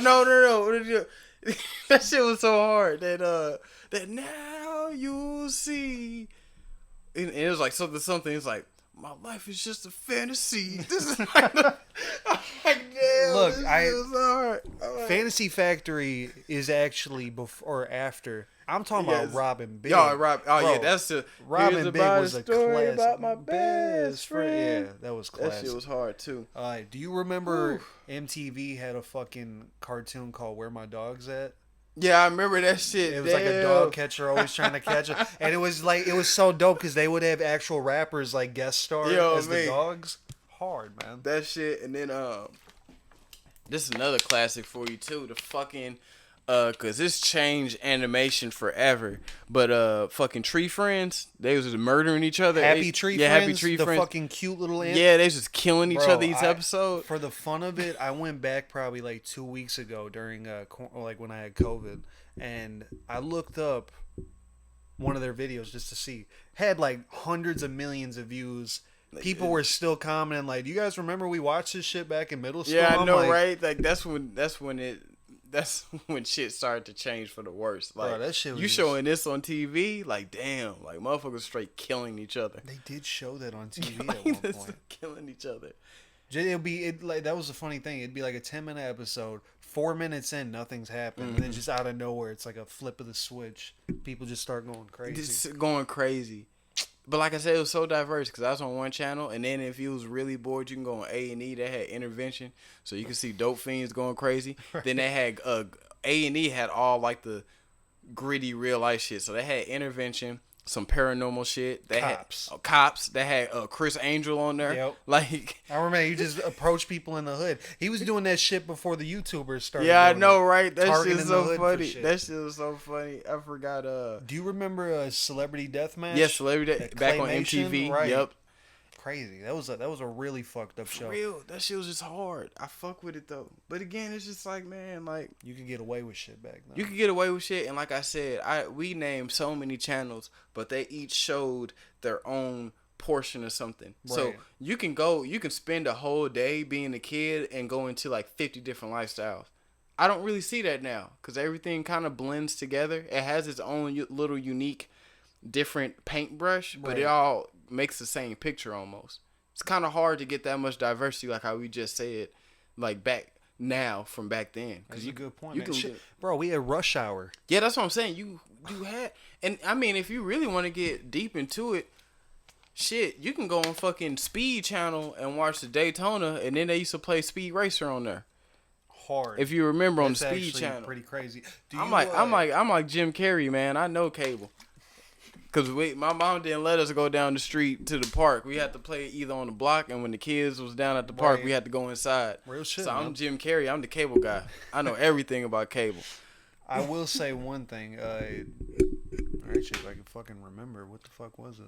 No. That shit was so hard that now you see, and it was like something. It's like, my life is just a fantasy. This is like, I'm like, damn. Look, this is hard. Fantasy Factory is actually before or after I'm talking about Robin Big. Y'all, Rob. Oh Bro, yeah, that's the Robin here's Big about was a a story classic. about my best friend. Yeah, that was That classic. shit was hard too. Do you remember MTV had a fucking cartoon called Where My Dog's At? Yeah, I remember that shit. It was like a dog catcher always trying to catch it, and it was so dope because they would have actual rappers like guest star as the dogs. Hard, man. That shit, and then this is another classic for you too. The fucking cause this changed animation forever. But fucking Tree Friends, they was just murdering each other. Happy Tree Friends, Happy Tree the Friends. Fucking cute little ant. Yeah, they was just killing each other each episode. For the fun of it, I went back probably like 2 weeks ago during like when I had COVID, and I looked up one of their videos just to see. Had like hundreds of millions of views. People were still commenting like, "Do you guys remember we watched this shit back in middle school?" Yeah, I know, like, right? Like that's when shit started to change for the worst. Like, bro, that shit was you showing this on TV, like damn, like motherfuckers straight killing each other. They did show that on TV Like, at one point. killing each other. Like that was the funny thing. It'd be like a 10-minute episode. 4 minutes in, nothing's happened, and then just out of nowhere, it's like a flip of the switch. People just start going crazy. Just going crazy. But like I said, it was so diverse because I was on one channel, and then if you was really bored, you can go on A&E. They had intervention, so you can see dope fiends going crazy. Right. Then they had A&E had all like the gritty real life shit. So they had intervention, some paranormal shit. They had cops. They had Chris Angel on there. Yep. Like I remember he just approached people in the hood. He was doing that shit before the YouTubers started. Yeah, I know, right? That shit is so funny. That shit was so funny. I forgot. Do you remember Celebrity Deathmatch? Yeah, Celebrity back on MTV. Right. Yep. Crazy. That was a really fucked up show. For real, that shit was just hard. I fuck with it though. But again, it's just like, man, like you could get away with shit back then. You could get away with shit, and like I said, we named so many channels, but they each showed their own portion of something. Right. So you can spend a whole day being a kid and go into like 50 different lifestyles. I don't really see that now because everything kind of blends together. It has its own little unique, different paintbrush, but it all makes the same picture almost. It's kind of hard to get that much diversity, like how we just said, like back now from back then. That's a good point, man. Bro, we had Rush Hour. Yeah, that's what I'm saying. You had, and I mean, if you really want to get deep into it, shit, you can go on fucking Speed Channel and watch the Daytona, and then they used to play Speed Racer on there. Hard. If you remember on the Speed Channel, pretty crazy. I'm like Jim Carrey, man. I know cable. Cause my mom didn't let us go down the street to the park. We had to play either on the block, and when the kids was down at the park, we had to go inside. Real shit. So man. I'm Jim Carrey. I'm the cable guy. I know everything about cable. I will say one thing. Actually, if I can fucking remember, what the fuck was it?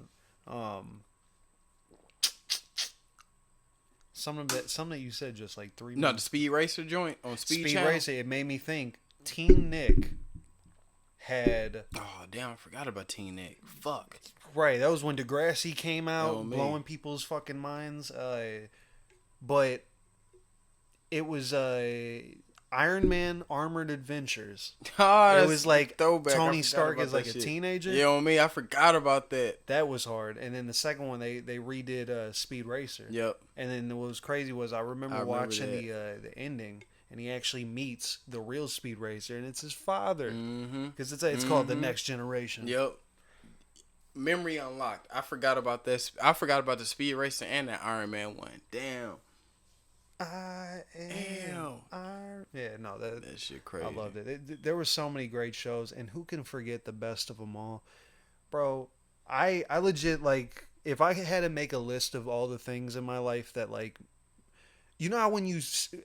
Something that you said just like 3 minutes. No, the Speed Racer joint on Speed Channel. Racer. It made me think. Teen Nick had. Oh damn! I forgot about Teen Nick. Fuck. Right, that was when Degrassi came out, blowing people's fucking minds. But it was Iron Man Armored Adventures. Oh, it was like throwback. Tony Stark as like a teenager. Yeah, on me, I forgot about that. That was hard. And then the second one, they redid Speed Racer. Yep. And then what was crazy was I remember watching the ending. And he actually meets the real Speed Racer, and it's his father. Because it's called The Next Generation. Yep. Memory unlocked. I forgot about this. I forgot about the Speed Racer and that Iron Man one. Damn. Yeah, no, that shit crazy. I loved it. There were so many great shows, and who can forget the best of them all, bro? I legit like if I had to make a list of all the things in my life that like. You know how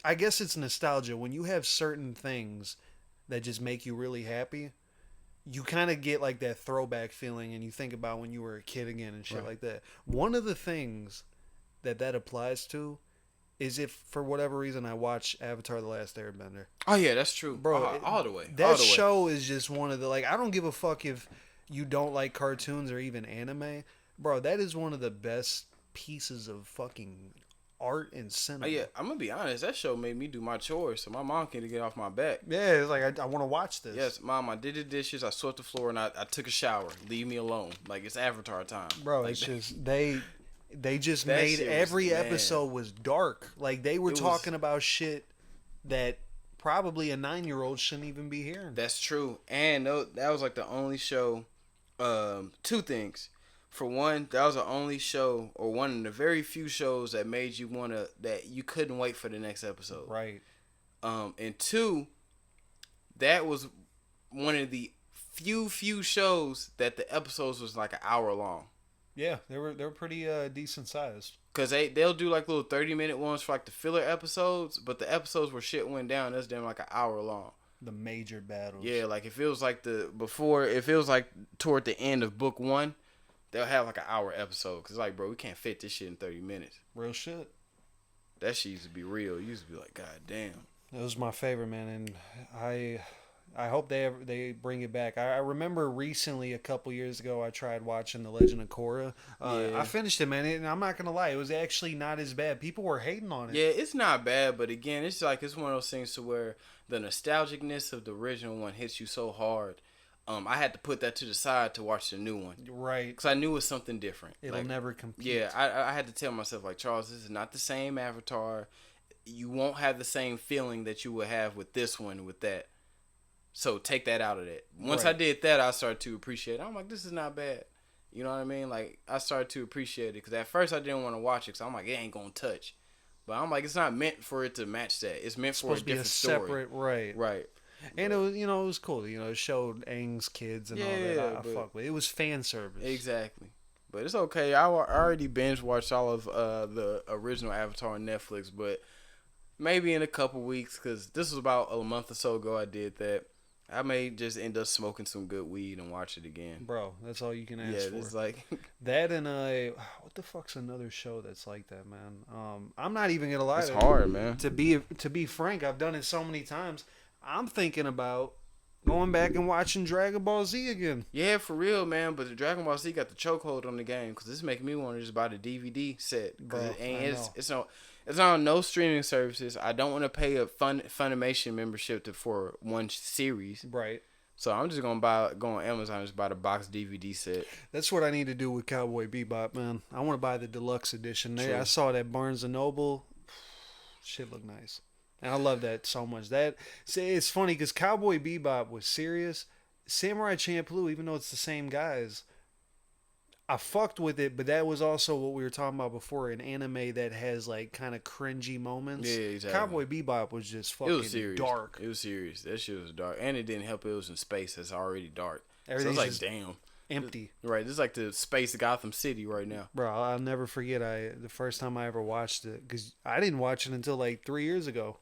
I guess it's nostalgia. When you have certain things that just make you really happy, you kind of get like that throwback feeling and you think about when you were a kid again and shit like that. One of the things that applies to is if for whatever reason I watch Avatar The Last Airbender. Oh yeah, that's true. Bro, all the way. That show is just one of the like I don't give a fuck if you don't like cartoons or even anime. Bro, that is one of the best pieces of fucking art and cinema. Oh, yeah, I'm gonna be honest. That show made me do my chores, so my mom can't get off my back. Yeah, it's like I want to watch this. Yes, Mom, I did the dishes, I swept the floor, and I took a shower. Leave me alone. Like it's Avatar time, bro. Like, it's just they just made every episode was dark. Like they were talking about shit that probably a 9-year-old shouldn't even be hearing. That's true. And that was like the only show. Two things. For one, that was the only show, or one of the very few shows that made you that you couldn't wait for the next episode. Right. And two, that was one of the few shows that the episodes was like an hour long. Yeah, they were pretty decent sized. Cause they'll do like little 30-minute ones for like the filler episodes, but the episodes where shit went down, that's damn like an hour long. The major battles. Yeah, like if it was like toward the end of book 1, they'll have like an hour episode. Cause like, bro, we can't fit this shit in 30 minutes. Real shit. That shit used to be real. It used to be like, god damn. It was my favorite, man, and I hope they bring it back. I remember recently, a couple years ago, I tried watching The Legend of Korra. I finished it, man, and I'm not gonna lie, it was actually not as bad. People were hating on it. Yeah, it's not bad, but again, it's one of those things to where the nostalgicness of the original one hits you so hard. I had to put that to the side to watch the new one. Right. Because I knew it was something different. It'll never compete. Yeah, I had to tell myself, like, Charles, this is not the same Avatar. You won't have the same feeling that you would have with this one, with that. So take that out of that. Once I did that, I started to appreciate it. I'm like, this is not bad. You know what I mean? Like, I started to appreciate it. Because at first I didn't want to watch it. Because I'm like, it ain't going to touch. But I'm like, it's not meant for it to match that. It's meant for a different story. Separate, right. Right. And it was, it was cool. It showed Aang's kids and all that. I fuck with it. It was fan service. Exactly. But it's okay. I already binge watched all of the original Avatar on Netflix. But maybe in a couple weeks, because this was about a month or so ago I did that. I may just end up smoking some good weed and watch it again. Bro, that's all you can ask for. Yeah, it's like... that and what the fuck's another show that's like that, man? I'm not even gonna lie. It's hard, man. To be frank, I've done it so many times. I'm thinking about going back and watching Dragon Ball Z again. Yeah, for real, man. But the Dragon Ball Z got the chokehold on the game, because this is making me want to just buy the DVD set. Because it's on no streaming services. I don't want to pay a Funimation membership for one series. Right. So I'm just gonna go on Amazon and just buy the box DVD set. That's what I need to do with Cowboy Bebop, man. I want to buy the deluxe edition. True. I saw that Barnes and Noble. Shit look nice. And I love that so much. It's funny because Cowboy Bebop was serious. Samurai Champloo, even though it's the same guys, I fucked with it, but that was also what we were talking about before, an anime that has like kind of cringy moments. Yeah, exactly. Cowboy Bebop was just fucking dark. It was serious. That shit was dark. And it didn't help it was in space that's already dark. Everything's so it's like, damn. Empty. Right, this is like the space Gotham City right now. Bro, I'll never forget the first time I ever watched it, because I didn't watch it until like 3 years ago.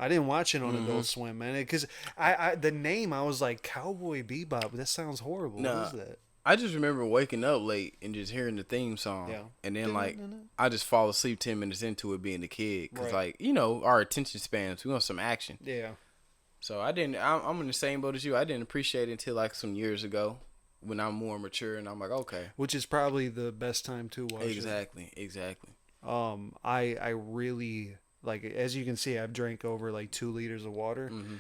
I didn't watch it on Adult Swim, man, because the name, I was like, Cowboy Bebop, that sounds horrible. What is that? I just remember waking up late and just hearing the theme song. Yeah. And then, like, I just fall asleep 10 minutes into it being a kid. Because, like, our attention spans, we want some action. Yeah. So I'm in the same boat as you. I didn't appreciate it until, like, some years ago when I'm more mature and I'm like, okay. Which is probably the best time to watch it. Exactly. I really, like, as you can see, I've drank over, like, 2 liters of water. Mm-hmm.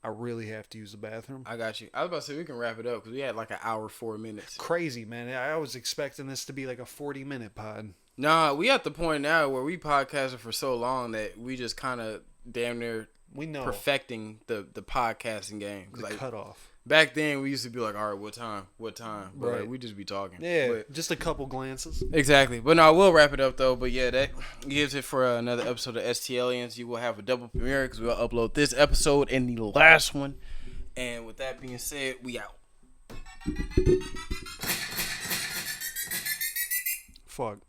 I really have to use the bathroom. I got you. I was about to say we can wrap it up because we had like an hour, 4 minutes. Crazy, man. I was expecting this to be like a 40-minute pod. Nah, we at the point now where we podcasted for so long that we just kind of damn near perfecting the podcasting game. The like, cutoff. Back then, we used to be like, all right, what time? But right. Like, we just be talking. Yeah, just a couple glances. Exactly. But no, we'll wrap it up, though. But yeah, that gives it for another episode of STLiens. You will have a double premiere because we'll upload this episode and the last one. And with that being said, we out. Fuck.